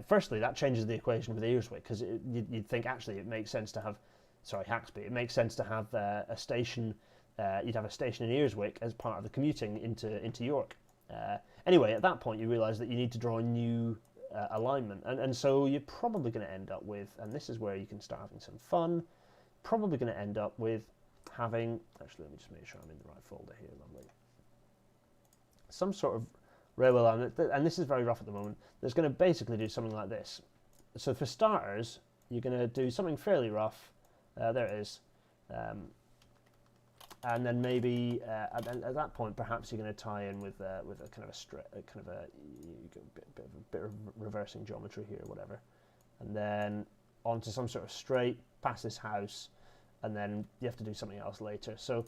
[SPEAKER 1] firstly, that changes the equation with Earswick, because you'd think actually it makes sense to have, Haxby, it makes sense to have a station, you'd have a station in Earswick as part of the commuting into York. Anyway, at that point you realise that you need to draw a new alignment, and so you're probably going to end up with, and this is where you can start having some fun, probably going to end up with having, actually let me just make sure I'm in the right folder here, lovely, some sort of railway line, and this is very rough at the moment, that's going to basically do something like this. So for starters, you're going to do something fairly rough, there it is, and then maybe at that point perhaps you're going to tie in with a kind of a bit of reversing geometry here or whatever, and then onto some sort of straight past this house, and then you have to do something else later. So,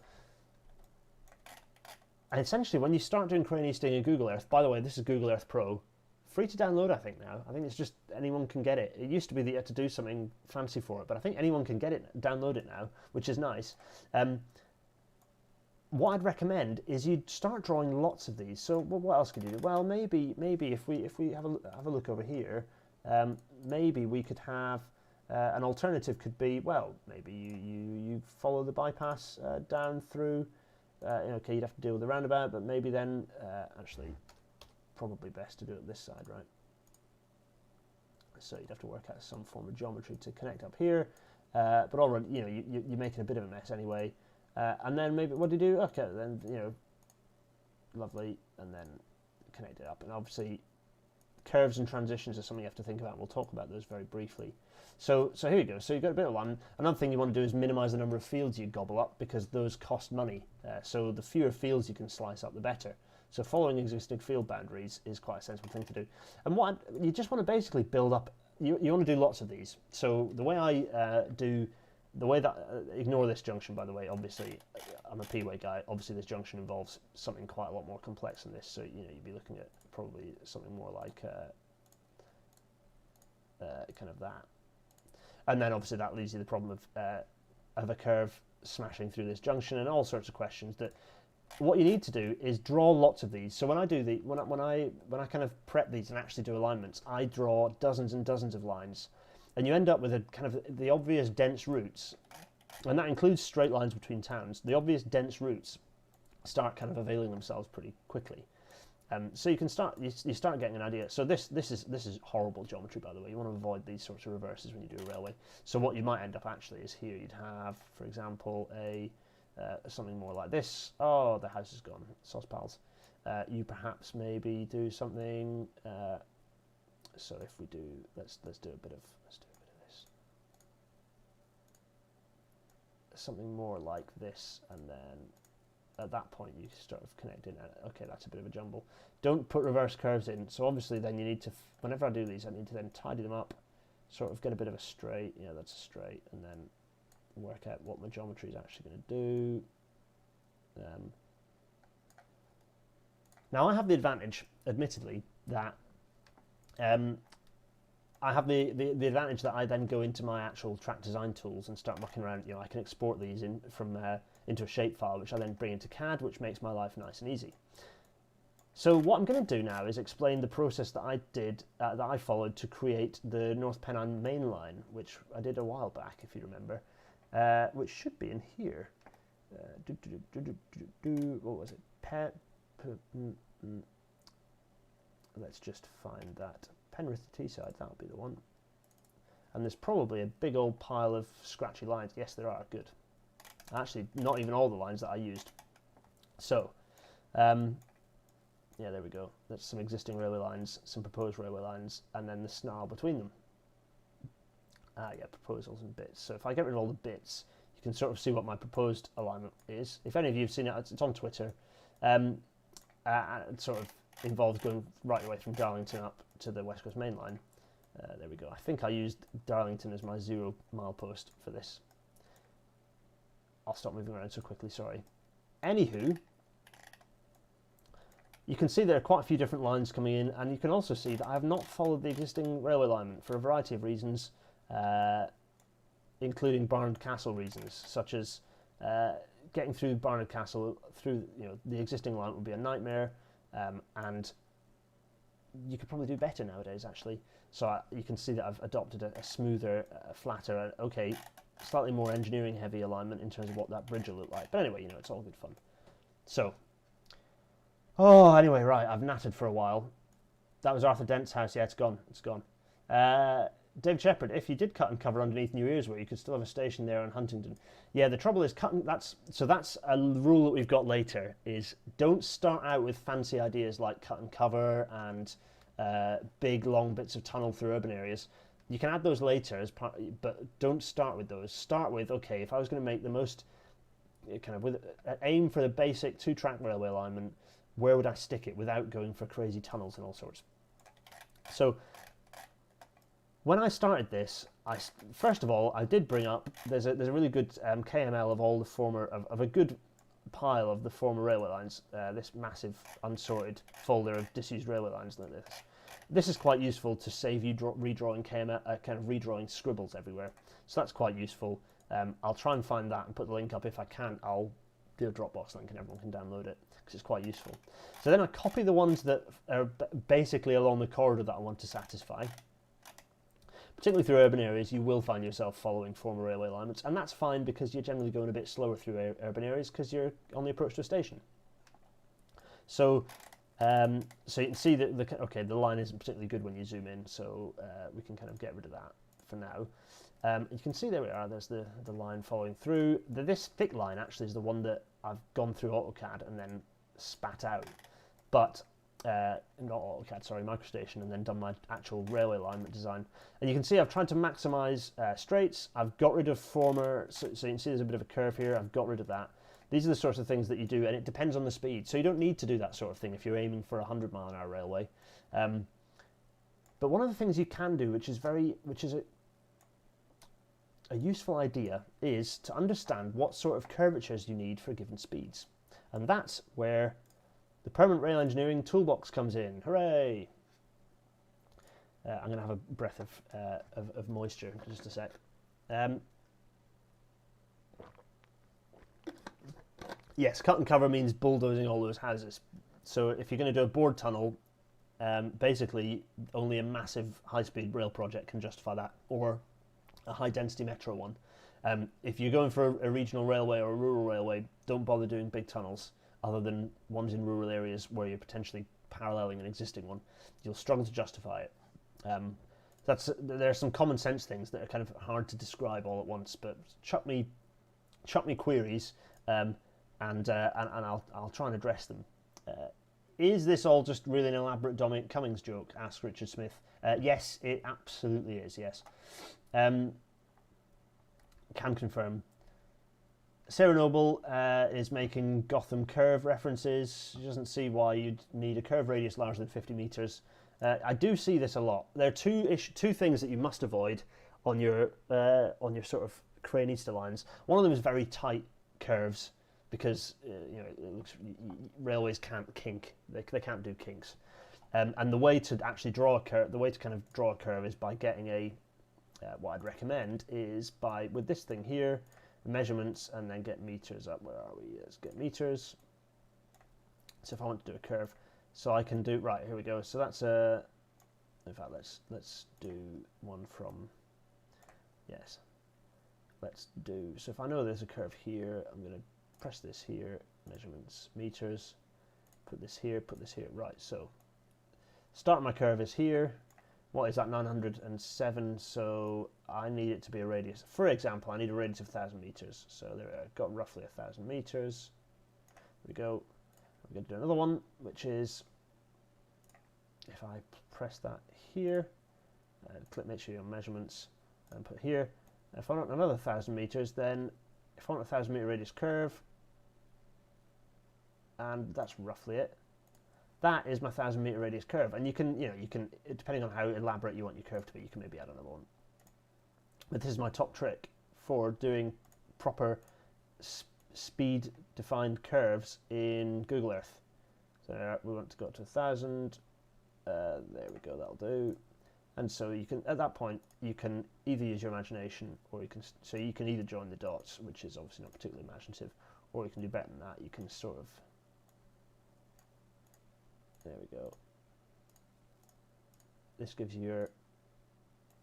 [SPEAKER 1] and essentially when you start doing Crayonista in Google Earth, by the way, this is Google Earth Pro, free to download I think now. I think it's just anyone can get it. It used to be that you had to do something fancy for it, but I think anyone can get it, download it now, which is nice. What I'd recommend is you start drawing lots of these. So what else could you do? Well, maybe if we have a look over here, maybe we could have an alternative. Could be, well, maybe you follow the bypass down through. Okay, you'd have to deal with the roundabout, but maybe then actually probably best to do it this side, right? So you'd have to work out some form of geometry to connect up here, but already you're making a bit of a mess anyway. And then maybe what do you do? Okay, then lovely, and then connect it up. And obviously, curves and transitions are something you have to think about. And we'll talk about those very briefly. So here you go. So you've got a bit of one. Another thing you want to do is minimise the number of fields you gobble up, because those cost money. So the fewer fields you can slice up, the better. So following existing field boundaries is quite a sensible thing to do. And you just want to basically build up. You want to do lots of these. So the way I do. The way that, ignore this junction by the way, obviously I'm a P-way guy, obviously this junction involves something quite a lot more complex than this, so you'd be looking at probably something more like kind of that. And then obviously that leaves you the problem of a curve smashing through this junction and all sorts of questions. That what you need to do is draw lots of these. So when I do when I kind of prep these and actually do alignments, I draw dozens and dozens of lines. And you end up with a kind of the obvious dense routes, and that includes straight lines between towns. The obvious dense routes start kind of availing themselves pretty quickly. So you can start getting an idea. So this is horrible geometry, by the way. You want to avoid these sorts of reverses when you do a railway. So what you might end up actually is here. You'd have, for example, something more like this. Oh, the house is gone. Sauce pals. You perhaps maybe do something. So if we do, let's do a bit of this. something more like this, and then at that point you start of connecting. Okay, that's a bit of a jumble. Don't put reverse curves in. So obviously then you need to, whenever I do these, I need to then tidy them up, sort of get a bit of a straight. Yeah, that's a straight, and then work out what my geometry is actually going to do. Now I have the advantage, admittedly, that I have the advantage that I then go into my actual track design tools and start mucking around. You know, I can export these in from into a shapefile, which I then bring into CAD, which makes my life nice and easy. So what I'm going to do now is explain the process that I did, that I followed to create the North Pennine main line, which I did a while back, if you remember, which should be in here. What was it? Let's just find that. Penrith Teesside, that'll be the one. And there's probably a big old pile of scratchy lines. Yes, there are. Good. Actually, not even all the lines that I used. So, yeah, there we go. There's some existing railway lines, some proposed railway lines, and then the snarl between them. Yeah, proposals and bits. So if I get rid of all the bits, you can sort of see what my proposed alignment is. If any of you have seen it, it's on Twitter. It sort of involves going right away from Darlington up to the West Coast Main Line. There we go. I think I used Darlington as my 0 milepost for this. I'll stop moving around so quickly, sorry. Anywho, you can see there are quite a few different lines coming in, and you can also see that I have not followed the existing railway alignment for a variety of reasons, including Barnard Castle reasons, such as getting through Barnard Castle through the existing line would be a nightmare, and you could probably do better nowadays actually. So you can see that I've adopted a smoother, flatter, okay, slightly more engineering heavy alignment in terms of what that bridge will look like. But anyway, it's all good fun. So, anyway, right, I've nattered for a while. That was Arthur Dent's house. Yeah, it's gone. It's gone. David Shepherd, if you did cut and cover underneath New Earsway, you could still have a station there on Huntingdon. Yeah, the trouble is cutting. That's a rule that we've got later. Is don't start out with fancy ideas like cut and cover and big long bits of tunnel through urban areas. You can add those later as part, but don't start with those. Start with, okay, if I was going to make the most kind of with aim for the basic 2-track railway alignment, where would I stick it without going for crazy tunnels and all sorts? So when I started this, first of all, I did bring up, there's a really good KML of all the former, of a good pile of the former railway lines, this massive unsorted folder of disused railway lines like this. This is quite useful to save you redrawing KML, kind of redrawing scribbles everywhere. So that's quite useful. I'll try and find that and put the link up. If I can't, I'll do a Dropbox link and everyone can download it because it's quite useful. So then I copy the ones that are basically along the corridor that I want to satisfy. Particularly through urban areas, you will find yourself following former railway alignments, and that's fine because you're generally going a bit slower through urban areas because you're on the approach to a station. So, so you can see that the line isn't particularly good when you zoom in, so we can kind of get rid of that for now. You can see there we are. There's the line following through. This thick line actually is the one that I've gone through AutoCAD and then spat out, but not AutoCAD, sorry, MicroStation, and then done my actual railway alignment design. And you can see I've tried to maximise straights. I've got rid of former, so you can see there's a bit of a curve here. I've got rid of that. These are the sorts of things that you do, and it depends on the speed. So you don't need to do that sort of thing if you're aiming for a 100-mile-an-hour railway. But one of the things you can do, which is a useful idea, is to understand what sort of curvatures you need for given speeds. And that's where the Permanent Rail Engineering Toolbox comes in. Hooray! I'm going to have a breath of moisture in just a sec. Yes, cut and cover means bulldozing all those houses. So if you're going to do a bored tunnel, basically only a massive high-speed rail project can justify that, or a high-density metro one. If you're going for a regional railway or a rural railway, don't bother doing big tunnels, other than ones in rural areas where you're potentially paralleling an existing one. You'll struggle to justify it. There are some common sense things that are kind of hard to describe all at once, but chuck me queries, and I'll try and address them. Is this all just really an elaborate Dominic Cummings joke? Asked Richard Smith. Yes, it absolutely is, yes. Can confirm. Sarah Noble is making Gotham curve references. She doesn't see why you'd need a curve radius larger than 50 meters. I do see this a lot. There are two things that you must avoid on your sort of Crayonista lines. One of them is very tight curves because railways can't kink. They can't do kinks. And the way to actually draw a curve, the way to kind of draw a curve is by getting what I'd recommend is with this thing here, measurements, and then get meters up. Where are we? Let's get meters. So if I want to do a curve, so I can do, right, here we go. So that's in fact, let's do one from, yes. Let's do, so if I know there's a curve here, I'm going to press this here, measurements, meters, put this here, right. So start of my curve is here. What is that? 907. So I need it to be a radius. For example, I need a radius of 1,000 meters. So there I've got roughly 1,000 meters. There we go. I'm going to do another one, which is if I press that here, click, make sure you're on measurements, and put here. If I want another 1,000 meters, then if I want a 1,000 meter radius curve, and that's roughly it. That is my 1,000 meter radius curve, and you can depending on how elaborate you want your curve to be, you can maybe add another one. But this is my top trick for doing proper speed defined curves in Google Earth. So we want to go to 1,000. There we go. That'll do. And so you can, at that point, you can either use your imagination, or you can either join the dots, which is obviously not particularly imaginative, or you can do better than that. You can sort of. There we go. This gives you your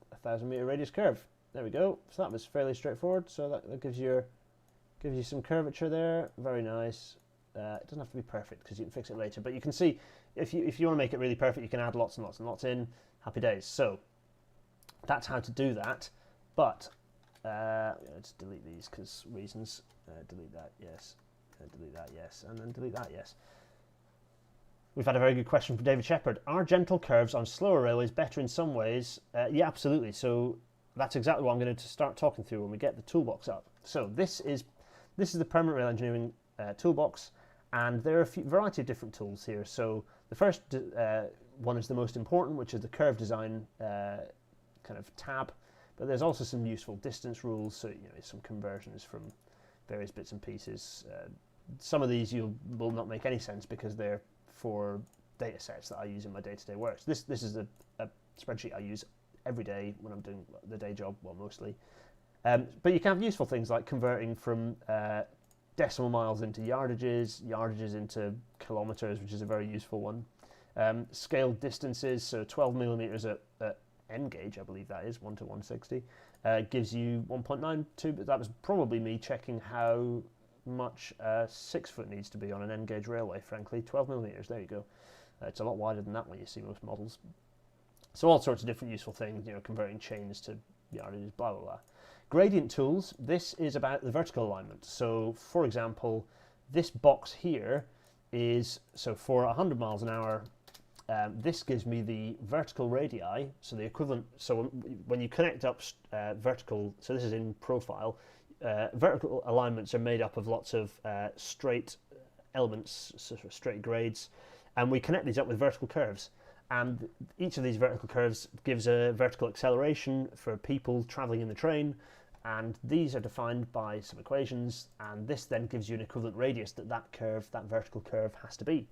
[SPEAKER 1] 1,000 meter radius curve. There we go. So that was fairly straightforward. So that gives you some curvature there. Very nice. It doesn't have to be perfect because you can fix it later. But you can see if you want to make it really perfect, you can add lots and lots and lots in. Happy days. So that's how to do that. But let's delete these because reasons. Delete that. Yes. Delete that. Yes. And then delete that. Yes. We've had a very good question from David Shepherd. Are gentle curves on slower railways better in some ways? Yeah, absolutely. So that's exactly what I'm going to start talking through when we get the toolbox up. So this is the Permanent Rail Engineering toolbox, and there are a variety of different tools here. So the first one is the most important, which is the curve design kind of tab. But there's also some useful distance rules, so some conversions from various bits and pieces. Some of these will not make any sense because they're for data sets that I use in my day-to-day work. This is a spreadsheet I use every day when I'm doing the day job, well, mostly. But you can have useful things like converting from decimal miles into yardages, yardages into kilometers, which is a very useful one. Scale distances, so 12 millimeters at N gauge, I believe that is, 1 to 160, gives you 1.92, but that was probably me checking how much 6 foot needs to be on an N gauge railway, frankly. 12 millimeters, there you go. It's a lot wider than that when you see most models. So all sorts of different useful things, converting chains to yardages, blah, blah, blah. Gradient tools, this is about the vertical alignment. So, for example, this box here is, so for 100 miles an hour, this gives me the vertical radii, so the equivalent, so when you connect up vertical, so this is in profile, vertical alignments are made up of lots of straight elements, sort of straight grades, and we connect these up with vertical curves. And each of these vertical curves gives a vertical acceleration for people travelling in the train, and these are defined by some equations, and this then gives you an equivalent radius that curve, that vertical curve, has to be.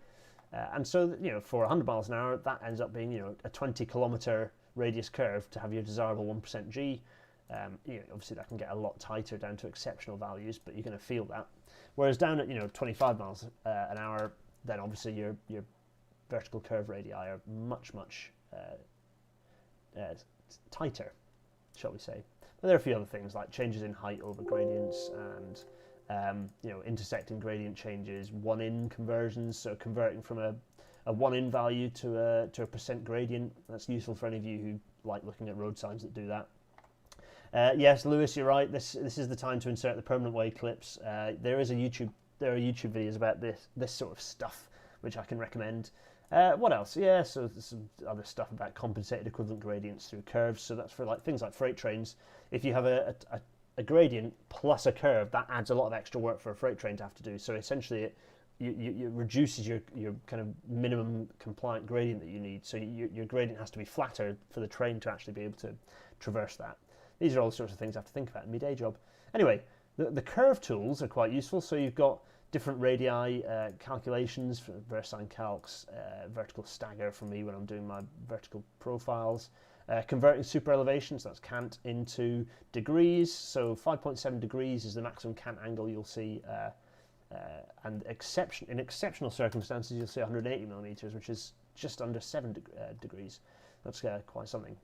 [SPEAKER 1] And so, for 100 miles an hour, that ends up being, a 20 kilometre radius curve to have your desirable 1% G. Obviously that can get a lot tighter down to exceptional values, but you're going to feel that. Whereas down at 25 miles an hour, then obviously your vertical curve radii are much tighter, shall we say. But there are a few other things like changes in height over gradients and intersecting gradient changes, one-in conversions, so converting from a one-in value to a percent gradient. That's useful for any of you who like looking at road signs that do that. Yes, Lewis, you're right. This is the time to insert the permanent way clips. There are YouTube videos about this sort of stuff, which I can recommend. What else? Yeah, so there's some other stuff about compensated equivalent gradients through curves. So that's for things like freight trains. If you have a a gradient plus a curve, that adds a lot of extra work for a freight train to have to do. So essentially, it reduces your kind of minimum compliant gradient that you need. So your gradient has to be flatter for the train to actually be able to traverse that. These are all sorts of things I have to think about in my day job. Anyway, the curve tools are quite useful. So you've got different radii calculations for versine calcs, vertical stagger for me when I'm doing my vertical profiles, converting super elevations, that's cant, into degrees. So 5.7 degrees is the maximum cant angle you'll see, and in exceptional circumstances you'll see 180 millimeters, which is just under 7 degrees. That's quite something.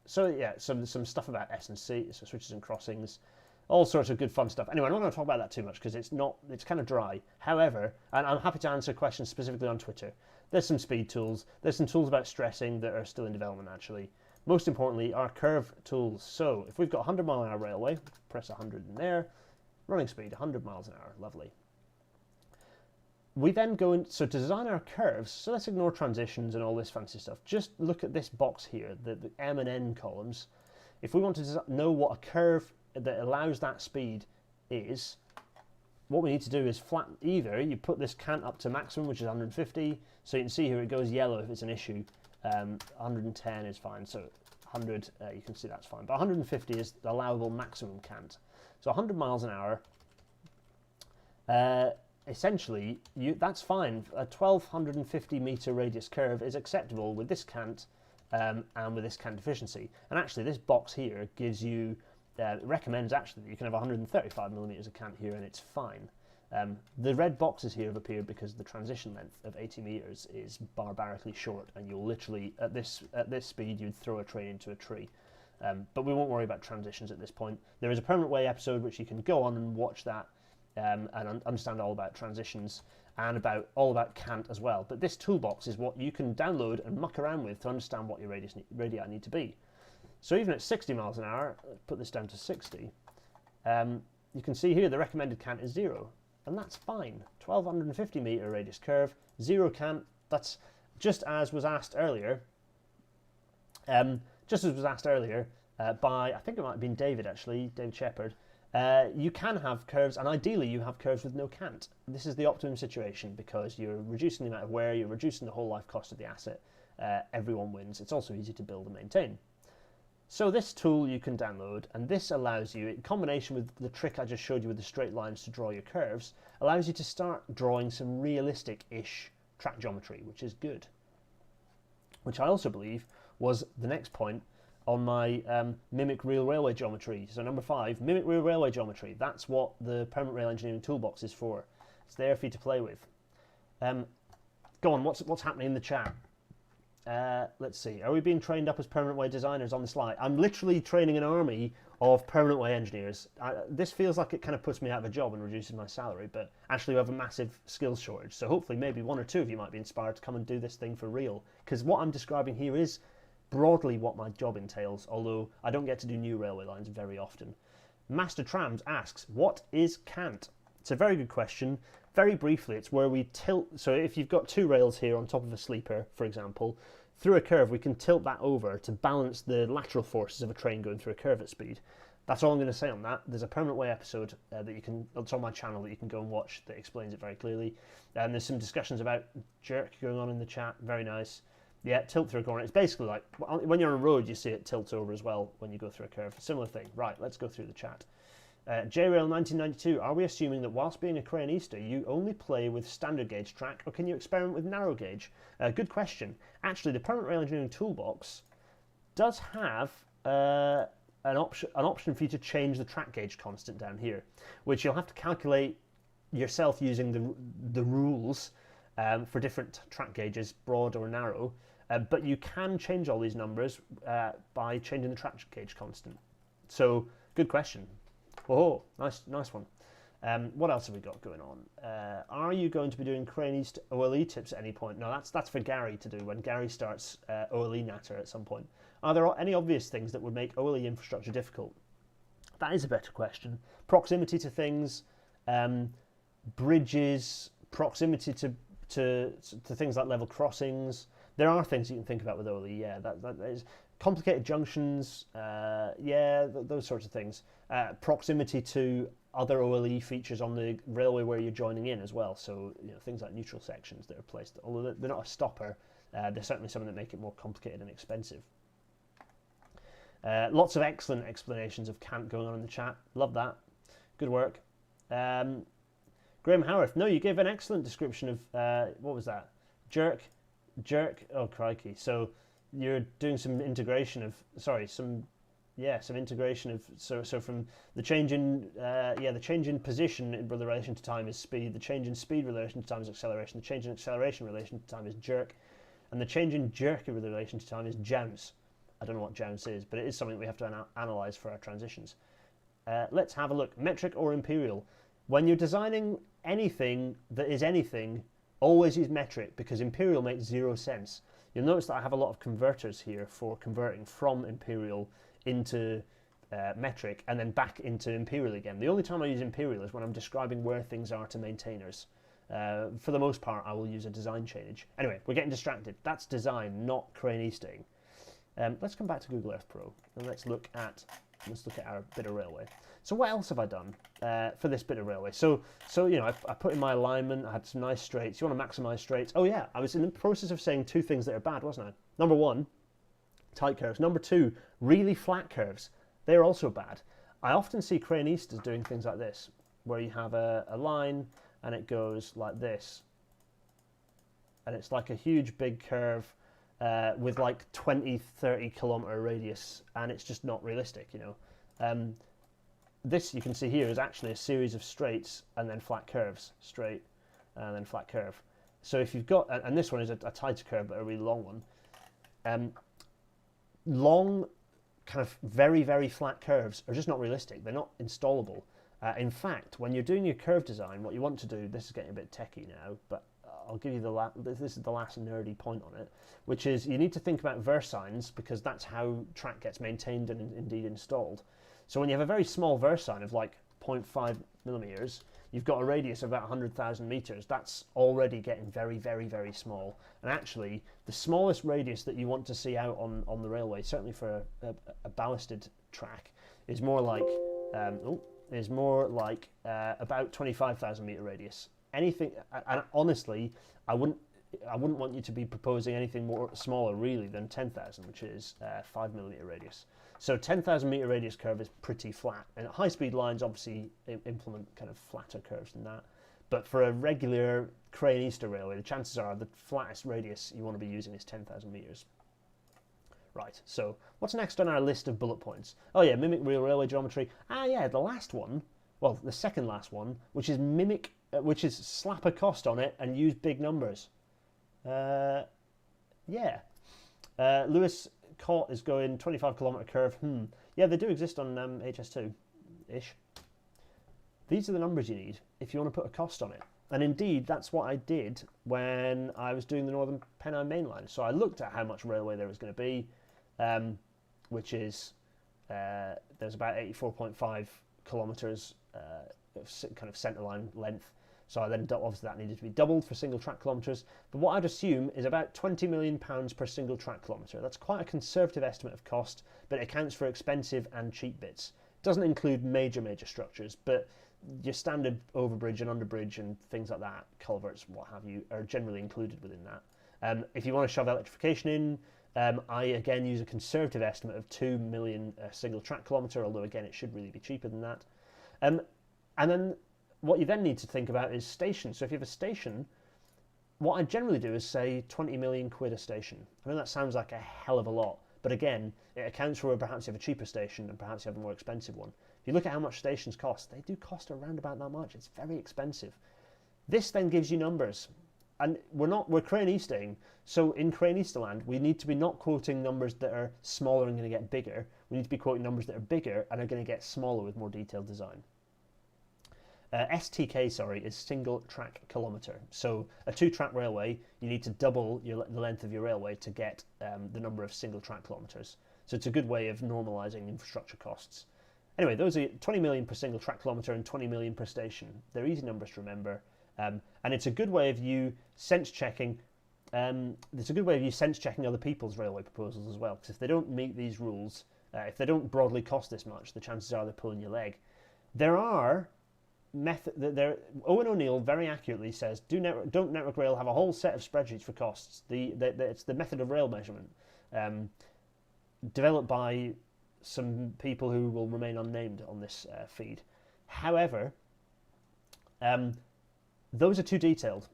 [SPEAKER 1] So yeah, some stuff about S and C, so switches and crossings, all sorts of good fun stuff. Anyway, I'm not going to talk about that too much because it's kind of dry. However, and I'm happy to answer questions specifically on Twitter. There's some speed tools. There's some tools about stressing that are still in development, actually. Most importantly, our curve tools. So if we've got 100 mile an hour railway, press 100 in there, running speed 100 miles an hour, lovely. We then go in, so to design our curves, so let's ignore transitions and all this fancy stuff. Just look at this box here, the M and N columns. If we want to know what a curve that allows that speed is, what we need to do is flatten. Either you put this cant up to maximum, which is 150, so you can see here it goes yellow if it's an issue. 110 is fine, so 100, you can see that's fine. But 150 is the allowable maximum cant. So 100 miles an hour, essentially, that's fine. A 1250 meter radius curve is acceptable with this cant and with this cant efficiency. And actually, this box here gives you, it recommends actually that you can have 135 millimeters of cant here, and it's fine. The red boxes here have appeared because the transition length of 80 meters is barbarically short, and you'll literally, at this speed, you'd throw a train into a tree. But we won't worry about transitions at this point. There is a Permanent Way episode which you can go on and watch that and understand all about transitions and all about cant as well. But this toolbox is what you can download and muck around with to understand what your radii need to be. So even at 60 miles an hour, let's put this down to 60, you can see here the recommended cant is 0, and that's fine. 1250 meter radius curve, 0 cant, that's just as was asked earlier. By, I think it might have been David actually, David Shepherd. You can have curves, and ideally you have curves with no cant. This is the optimum situation because you're reducing the amount of wear, you're reducing the whole life cost of the asset. Everyone wins. It's also easy to build and maintain. So this tool you can download, and this allows you, in combination with the trick I just showed you with the straight lines to draw your curves, allows you to start drawing some realistic-ish track geometry, which is good. Which I also believe was the next point on my mimic real railway geometry. So number 5, mimic real railway geometry. That's what the Permanent Rail Engineering Toolbox is for. It's there for you to play with. Go on, what's happening in the chat? Let's see. Are we being trained up as Permanent Way designers on the slide? I'm literally training an army of Permanent Way engineers. This feels like it kind of puts me out of a job and reduces my salary, but actually we have a massive skills shortage. So hopefully maybe 1 or 2 of you might be inspired to come and do this thing for real. Because what I'm describing here is broadly what my job entails, although I don't get to do new railway lines very often. Master Trams asks, what is cant? It's a very good question. Very briefly, it's where we tilt. So if you've got 2 rails here on top of a sleeper, for example, through a curve, we can tilt that over to balance the lateral forces of a train going through a curve at speed. That's all I'm going to say on that. There's a Permanent Way episode it's on my channel that you can go and watch that explains it very clearly. And there's some discussions about jerk going on in the chat. Very nice. Yeah, tilt through a corner. It's basically like when you're on a road, you see it tilt over as well when you go through a curve. Similar thing. Right, let's go through the chat. JRail 1992, are we assuming that whilst being a Crayonista, you only play with standard gauge track, or can you experiment with narrow gauge? Good question. Actually, the Permanent Rail Engineering Toolbox does have an option for you to change the track gauge constant down here, which you'll have to calculate yourself using the rules for different track gauges, broad or narrow. But you can change all these numbers by changing the track gauge constant. So, good question. Oh, nice one. What else have we got going on? Are you going to be doing Crayonista OLE tips at any point? No, that's for Gary to do when Gary starts OLE Natter at some point. Are there any obvious things that would make OLE infrastructure difficult? That is a better question. Proximity to things, bridges, proximity to things like level crossings. There are things you can think about with OLE, yeah. That is complicated junctions, those sorts of things. Proximity to other OLE features on the railway where you're joining in as well. So things like neutral sections that are placed, although they're not a stopper, they're certainly something that make it more complicated and expensive. Lots of excellent explanations of cant going on in the chat. Love that. Good work. Graham Howarth. No, you gave an excellent description of, what was that? Jerk. Oh, crikey. So you're doing some integration of, some integration of, so from the change in, the change in position in relation to time is speed, the change in speed relation to time is acceleration, the change in acceleration relation to time is jerk, and the change in jerk in relation to time is jounce. I don't know what jounce is, but it is something we have to analyze for our transitions. Let's have a look. Metric or imperial. When you're designing anything that is anything, always use metric, because imperial makes zero sense. You'll notice that I have a lot of converters here for converting from imperial into metric and then back into imperial again. The only time I use imperial is when I'm describing where things are to maintainers. For the most part, I will use a design change. Anyway, we're getting distracted. That's design, not Crayonistaing. Let's come back to Google Earth Pro and let's look at our bit of railway. So what else have I done for this bit of railway? So I put in my alignment. I had some nice straights. You want to maximise straights? Oh yeah, I was in the process of saying two things that are bad, wasn't I? Number one, tight curves. Number two, really flat curves. They're also bad. I often see Crayonistas doing things like this, where you have a line and it goes like this, and it's like a huge big curve with like 20-30 kilometer radius, and it's just not realistic, This you can see here is actually a series of straights and then flat curves, straight and then flat curve. So if you've got, and this one is a tighter curve but a really long one, long kind of very, very flat curves are just not realistic. They're not installable. In fact, when you're doing your curve design, what you want to do, this is getting a bit techie now, but I'll give you this is the last nerdy point on it, which is you need to think about versines, because that's how track gets maintained and indeed installed. So when you have a very small versine of like 0.5 millimeters, you've got a radius of about 100,000 meters. That's already getting very, very, very small. And actually, the smallest radius that you want to see out on the railway, certainly for a ballasted track, is more like about 25,000 meter radius. Anything, and honestly, I wouldn't want you to be proposing anything more smaller really than 10,000, which is 5 millimeter radius. So 10,000 meter radius curve is pretty flat, and high speed lines obviously implement kind of flatter curves than that. But for a regular Crayonista railway, the chances are the flattest radius you want to be using is 10,000 meters. Right, so what's next on our list of bullet points? Oh yeah, mimic real railway geometry. Ah yeah, the last one, well, the second last one, which is slap a cost on it and use big numbers. Lewis Cott is going 25 kilometer curve. Yeah, they do exist on HS2-ish. These are the numbers you need if you want to put a cost on it. And indeed, that's what I did when I was doing the Northern Pennine Main Line. So I looked at how much railway there was going to be, which is, there's about 84.5 kilometres of kind of centre line length. So then obviously that needed to be doubled for single track kilometres. But what I'd assume is about £20 million per single track kilometre. That's quite a conservative estimate of cost, but it accounts for expensive and cheap bits. It doesn't include major structures, but your standard overbridge and underbridge and things like that, culverts, what have you, are generally included within that. If you want to shove electrification in, I again use a conservative estimate of 2 million a single track kilometre, although again it should really be cheaper than that. And then what you then need to think about is stations. So if you have a station, what I generally do is say 20 million quid a station. I know that sounds like a hell of a lot, but again, it accounts for where perhaps you have a cheaper station and perhaps you have a more expensive one. If you look at how much stations cost, they do cost around about that much. It's very expensive. This then gives you numbers. And we're Crayonistaing, so in Crayonista land, we need to be not quoting numbers that are smaller and going to get bigger. We need to be quoting numbers that are bigger and are going to get smaller with more detailed design. STK, is single track kilometre. So a 2-track railway, you need to double the length of your railway to get the number of single track kilometres. So it's a good way of normalising infrastructure costs. Anyway, those are 20 million per single track kilometre and 20 million per station. They're easy numbers to remember. And it's a good way of you sense checking there's a good way of you sense checking other people's railway proposals as well, because if they don't meet these rules, if they don't broadly cost this much, the chances are they're pulling your leg. There are Owen O'Neill very accurately says, don't Network Rail have a whole set of spreadsheets for costs? It's the method of rail measurement, developed by some people who will remain unnamed on this feed. However, those are too detailed.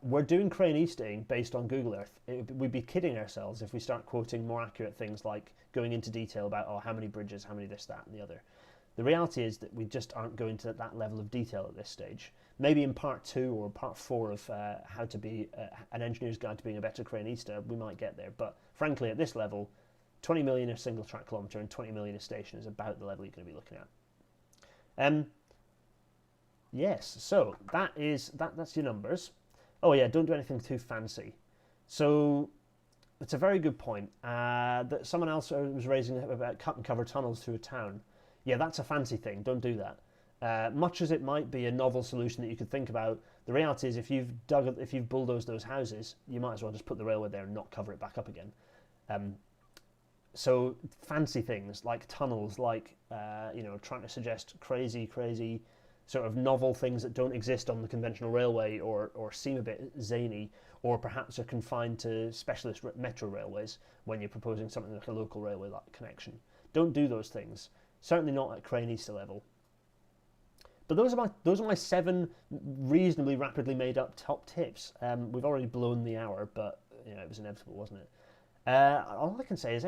[SPEAKER 1] We're doing Crayonistaing based on Google Earth. We'd be kidding ourselves if we start quoting more accurate things like going into detail about how many bridges, how many this, that, and the other. The reality is that we just aren't going to that level of detail at this stage. Maybe in part 2 or part 4 of how to be an engineer's guide to being a better Crayonista, we might get there. But frankly, at this level, 20 million a single track kilometre and 20 million a station is about the level you're going to be looking at. Yes, so that's your numbers. Oh yeah, don't do anything too fancy. So it's a very good point that someone else was raising about cut and cover tunnels through a town. Yeah, that's a fancy thing. Don't do that. Much as it might be a novel solution that you could think about, the reality is if you've bulldozed those houses, you might as well just put the railway there and not cover it back up again. So fancy things like tunnels, like trying to suggest crazy sort of novel things that don't exist on the conventional railway or seem a bit zany, or perhaps are confined to specialist metro railways when you're proposing something like a local railway connection. Don't do those things. Certainly not at Crayonista level. But those are my 7 reasonably rapidly made up top tips. We've already blown the hour, but it was inevitable, wasn't it? All I can say is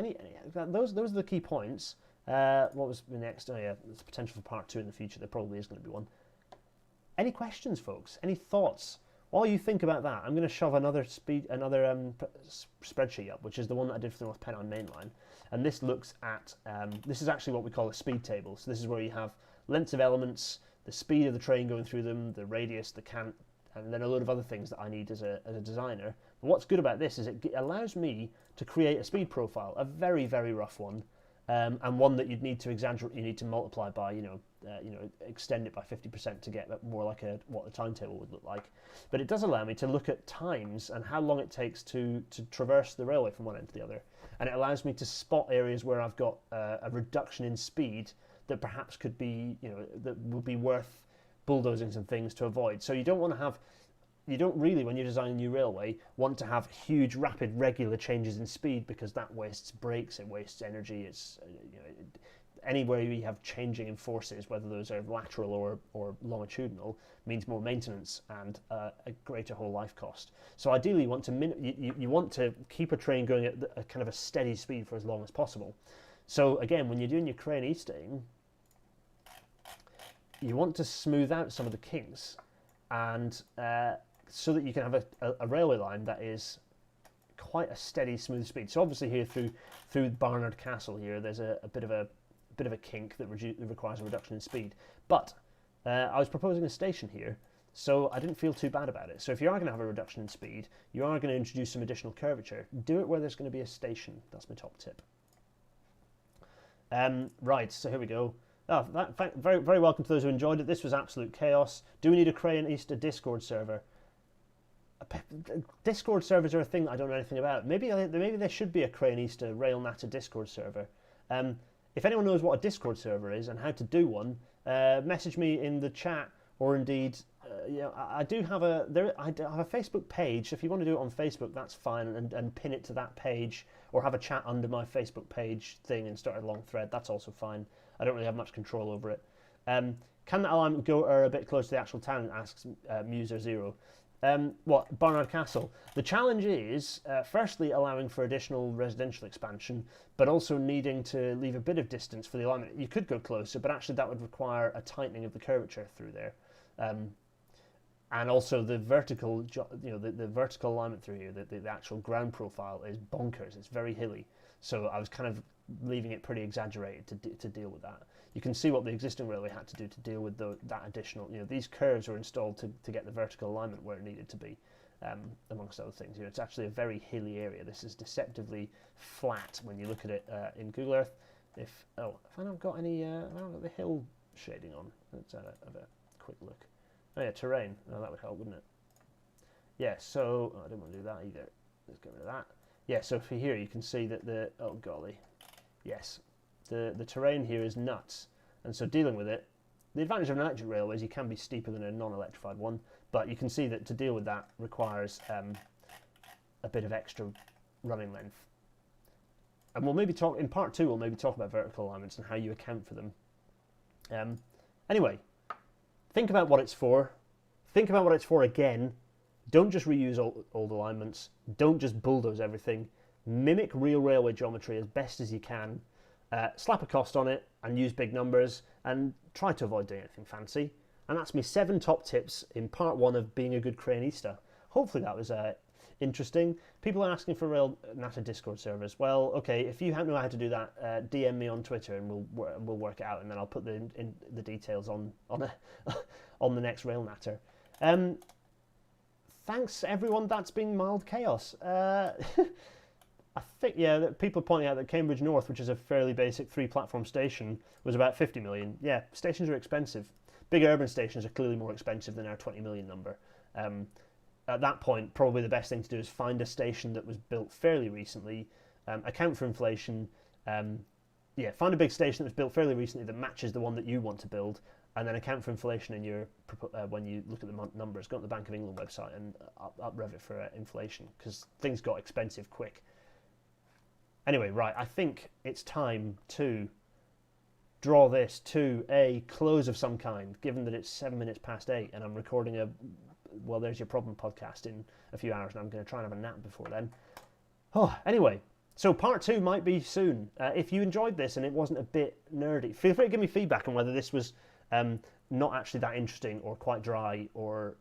[SPEAKER 1] those are the key points. What was the next? Oh yeah, there's potential for part 2 in the future. There probably is going to be one. Any questions, folks? Any thoughts? While you think about that, I'm going to shove another spreadsheet up, which is the one that I did for the North Pennine Mainline. And this looks at, this is actually what we call a speed table. So this is where you have lengths of elements, the speed of the train going through them, the radius, the cant, and then a load of other things that I need as a designer. But what's good about this is it allows me to create a speed profile, a very, very rough one, and one that you'd need to exaggerate. You need to multiply by, extend it by 50% to get more like what the timetable would look like. But it does allow me to look at times and how long it takes to traverse the railway from one end to the other. And it allows me to spot areas where I've got a reduction in speed that perhaps could be, that would be worth bulldozing some things to avoid. So you don't really, when you're designing a new railway, want to have huge, rapid, regular changes in speed, because that wastes brakes, it wastes energy. It's anywhere you have changing in forces, whether those are lateral or longitudinal, means more maintenance and a greater whole life cost. So ideally, you want to you want to keep a train going at a kind of a steady speed for as long as possible. So again, when you're doing your Crayonistaing, you want to smooth out some of the kinks, and so that you can have a railway line that is quite a steady, smooth speed. So obviously here through Barnard Castle here, there's a bit of a kink that requires a reduction in speed. But I was proposing a station here, so I didn't feel too bad about it. So if you are going to have a reduction in speed, you are going to introduce some additional curvature. Do it where there's going to be a station. That's my top tip. Right, so here we go. Very, very welcome to those who enjoyed it. This was absolute chaos. Do we need a Crayonista Discord server? Discord servers are a thing that I don't know anything about. Maybe there should be a Crayonista Rail Natter Discord server. If anyone knows what a Discord server is and how to do one, message me in the chat, or indeed, I have a Facebook page. If you want to do it on Facebook, that's fine, and pin it to that page, or have a chat under my Facebook page thing and start a long thread. That's also fine. I don't really have much control over it. Can that alignment go a bit close to the actual town? Asks Muser0. What, Barnard Castle? The challenge is, firstly, allowing for additional residential expansion, but also needing to leave a bit of distance for the alignment. You could go closer, but actually that would require a tightening of the curvature through there. And also the vertical, the vertical alignment through here, the actual ground profile is bonkers. It's very hilly. So I was kind of leaving it pretty exaggerated to deal with that. You can see what the existing railway had to do to deal with that additional, these curves were installed to get the vertical alignment where it needed to be, amongst other things. It's actually a very hilly area. This is deceptively flat when you look at it in Google Earth. If I haven't got any, I haven't got the hill shading on. Let's have a quick look. Oh yeah, terrain. Oh, that would help, wouldn't it? Yeah, so I didn't want to do that either. let's get rid of that. Yeah, so for here you can see that the, oh golly, yes, the terrain here is nuts. And so dealing with it, the advantage of an electric railway is you can be steeper than a non-electrified one, but you can see that to deal with that requires a bit of extra running length. And we'll maybe talk, in part 2, we'll maybe talk about vertical alignments and how you account for them. Anyway, think about what it's for. Think about what it's for again. Don't just reuse old alignments. Don't just bulldoze everything. Mimic real railway geometry as best as you can. Slap a cost on it and use big numbers and try to avoid doing anything fancy. And that's me 7 top tips in part 1 of being a good Crayonista. Hopefully that was interesting. People are asking for real Natter Discord servers. Well, okay, if you know how to do that, DM me on Twitter and we'll work it out, and then I'll put the details on the next Rail Natter. Thanks everyone. That's been mild chaos. I think, yeah, people are pointing out that Cambridge North, which is a fairly basic 3-platform station, was about 50 million. Yeah, stations are expensive. Big urban stations are clearly more expensive than our 20 million number. At that point, probably the best thing to do is find a station that was built fairly recently, account for inflation, yeah, find a big station that was built fairly recently that matches the one that you want to build, and then account for inflation in your when you look at the numbers. Go on the Bank of England website and uprev it for inflation, because things got expensive quick. Anyway, right, I think it's time to draw this to a close of some kind, given that it's 7 minutes past 8 and I'm recording a Well There's Your Problem podcast in a few hours, and I'm going to try and have a nap before then. Oh, anyway, so part 2 might be soon. If you enjoyed this and it wasn't a bit nerdy, feel free to give me feedback on whether this was not actually that interesting or quite dry or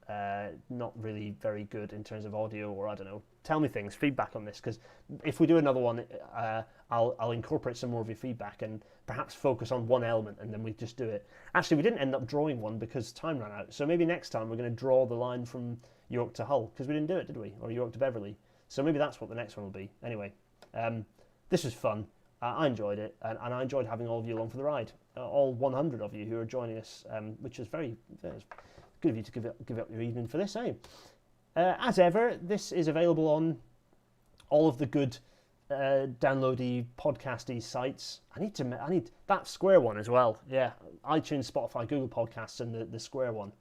[SPEAKER 1] not really very good in terms of audio, or I don't know. Tell me things, feedback on this, because if we do another one, I'll incorporate some more of your feedback and perhaps focus on one element, and then we just do it. Actually, we didn't end up drawing one because time ran out, so maybe next time we're going to draw the line from York to Hull, because we didn't do it, did we? Or York to Beverley. So maybe that's what the next one will be. Anyway, this was fun. I enjoyed it, and I enjoyed having all of you along for the ride. All 100 of you who are joining us, which is very good of you to give up your evening for this, eh? As ever, this is available on all of the good downloady, podcasty sites. I need that Square one as well. Yeah, iTunes, Spotify, Google Podcasts, and the Square one.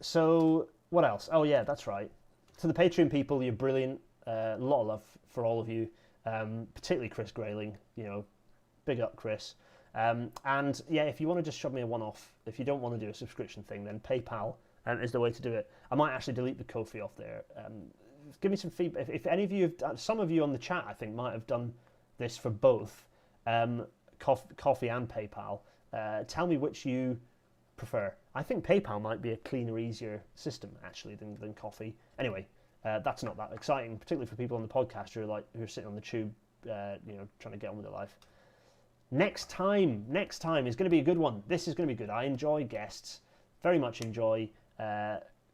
[SPEAKER 1] So what else? Oh yeah, that's right. To the Patreon people, you're brilliant. A lot of love for all of you, particularly Chris Grayling. You know, big up Chris. And yeah, if you want to just shove me a one-off, if you don't want to do a subscription thing, then PayPal is the way to do it. I might actually delete the Ko-fi off there. Give me some feedback. If any of you, some of you on the chat, I think, might have done this for both Ko-fi and PayPal. Tell me which you prefer. I think PayPal might be a cleaner, easier system actually than Ko-fi. Anyway, that's not that exciting, particularly for people on the podcast who are sitting on the tube, trying to get on with their life. Next time is going to be a good one. This is going to be good. I enjoy guests, very much enjoy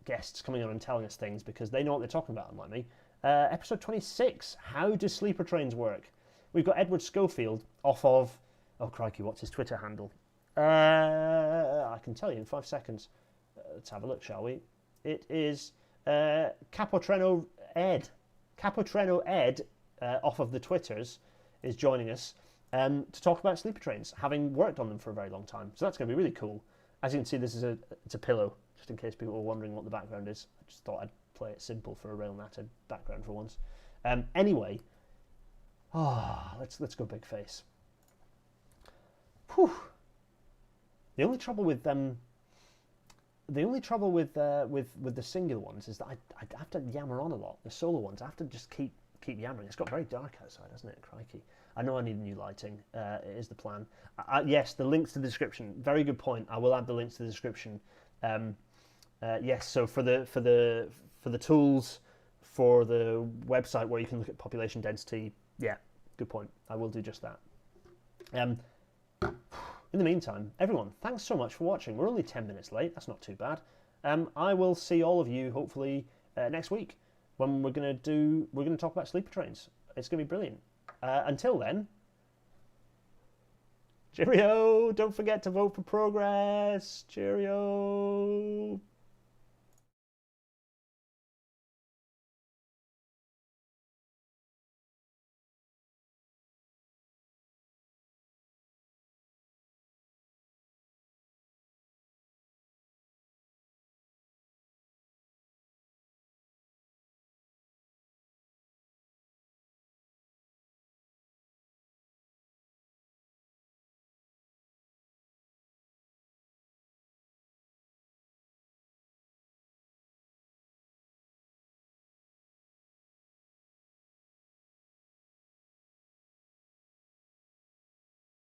[SPEAKER 1] guests coming on and telling us things because they know what they're talking about, unlike me. Episode 26, how do sleeper trains work? We've got Edward Schofield off of, oh crikey, what's his Twitter handle? I can tell you in 5 seconds. Let's have a look, shall we? It is Capotreno Ed. Capotreno Ed off of the Twitters is joining us to talk about sleeper trains, having worked on them for a very long time. So that's going to be really cool. As you can see, this is it's a pillow, just in case people were wondering what the background is. I just thought I'd play it simple for a Rail Natter background for once. Anyway, let's go big face. Whew. The only trouble with the singular ones is that I have to yammer on a lot. The solo ones, I have to just keep yammering. It's got very dark outside, hasn't it? Crikey. I know I need new lighting. It is the plan. Yes, the links to the description. Very good point. I will add the links to the description. Yes, so for the tools, for the website where you can look at population density. Yeah, good point. I will do just that. In the meantime, everyone, thanks so much for watching. We're only 10 minutes late. That's not too bad. I will see all of you hopefully next week when we're going to talk about sleeper trains. It's going to be brilliant. Until then, cheerio! Don't forget to vote for progress. Cheerio!